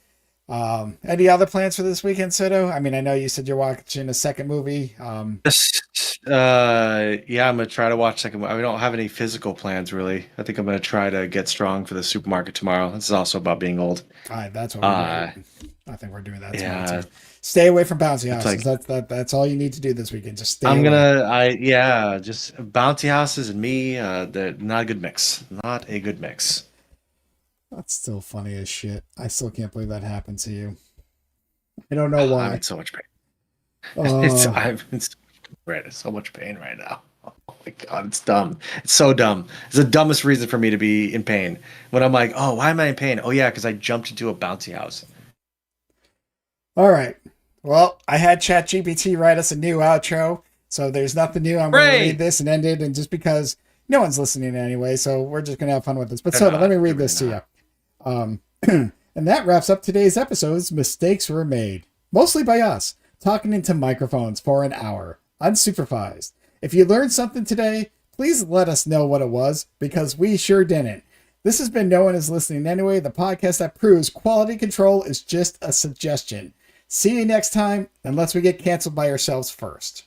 any other plans for this weekend, Soto? I mean, I know you said you're watching a second movie. Yeah, I'm gonna try to watch second. I don't have any physical plans really. I think I'm gonna try to get strong for the supermarket tomorrow. This is also about being old. All right, that's what we're Uh, doing. I think we're doing that tomorrow yeah, too. Stay away from bouncy it's houses. like That's all you need to do this weekend. Just stay I'm away. gonna. Just bouncy houses and me. They're not a good mix. Not a good mix. That's still funny as shit. I still can't believe that happened to you. I don't know I'm why. in so much pain. Uh, I'm in so much pain right now. Oh my god, it's dumb. It's so dumb. It's the dumbest reason for me to be in pain. When I'm like, oh, why am I in pain? Oh yeah, because I jumped into a bouncy house. all right. Well, I had ChatGPT write us a new outro, so there's nothing new. I'm going to read Hooray! this and end it, and just because no one's listening anyway, so we're just going to have fun with this. But They're Soda, let not. me They're read really this to not. you. And that wraps up today's episodes. Mistakes were made, mostly by us, talking into microphones for an hour, unsupervised. If you learned something today, please let us know what it was, because we sure didn't. This has been No One Is Listening Anyway, the podcast that proves quality control is just a suggestion. See you next time, unless we get canceled by ourselves first.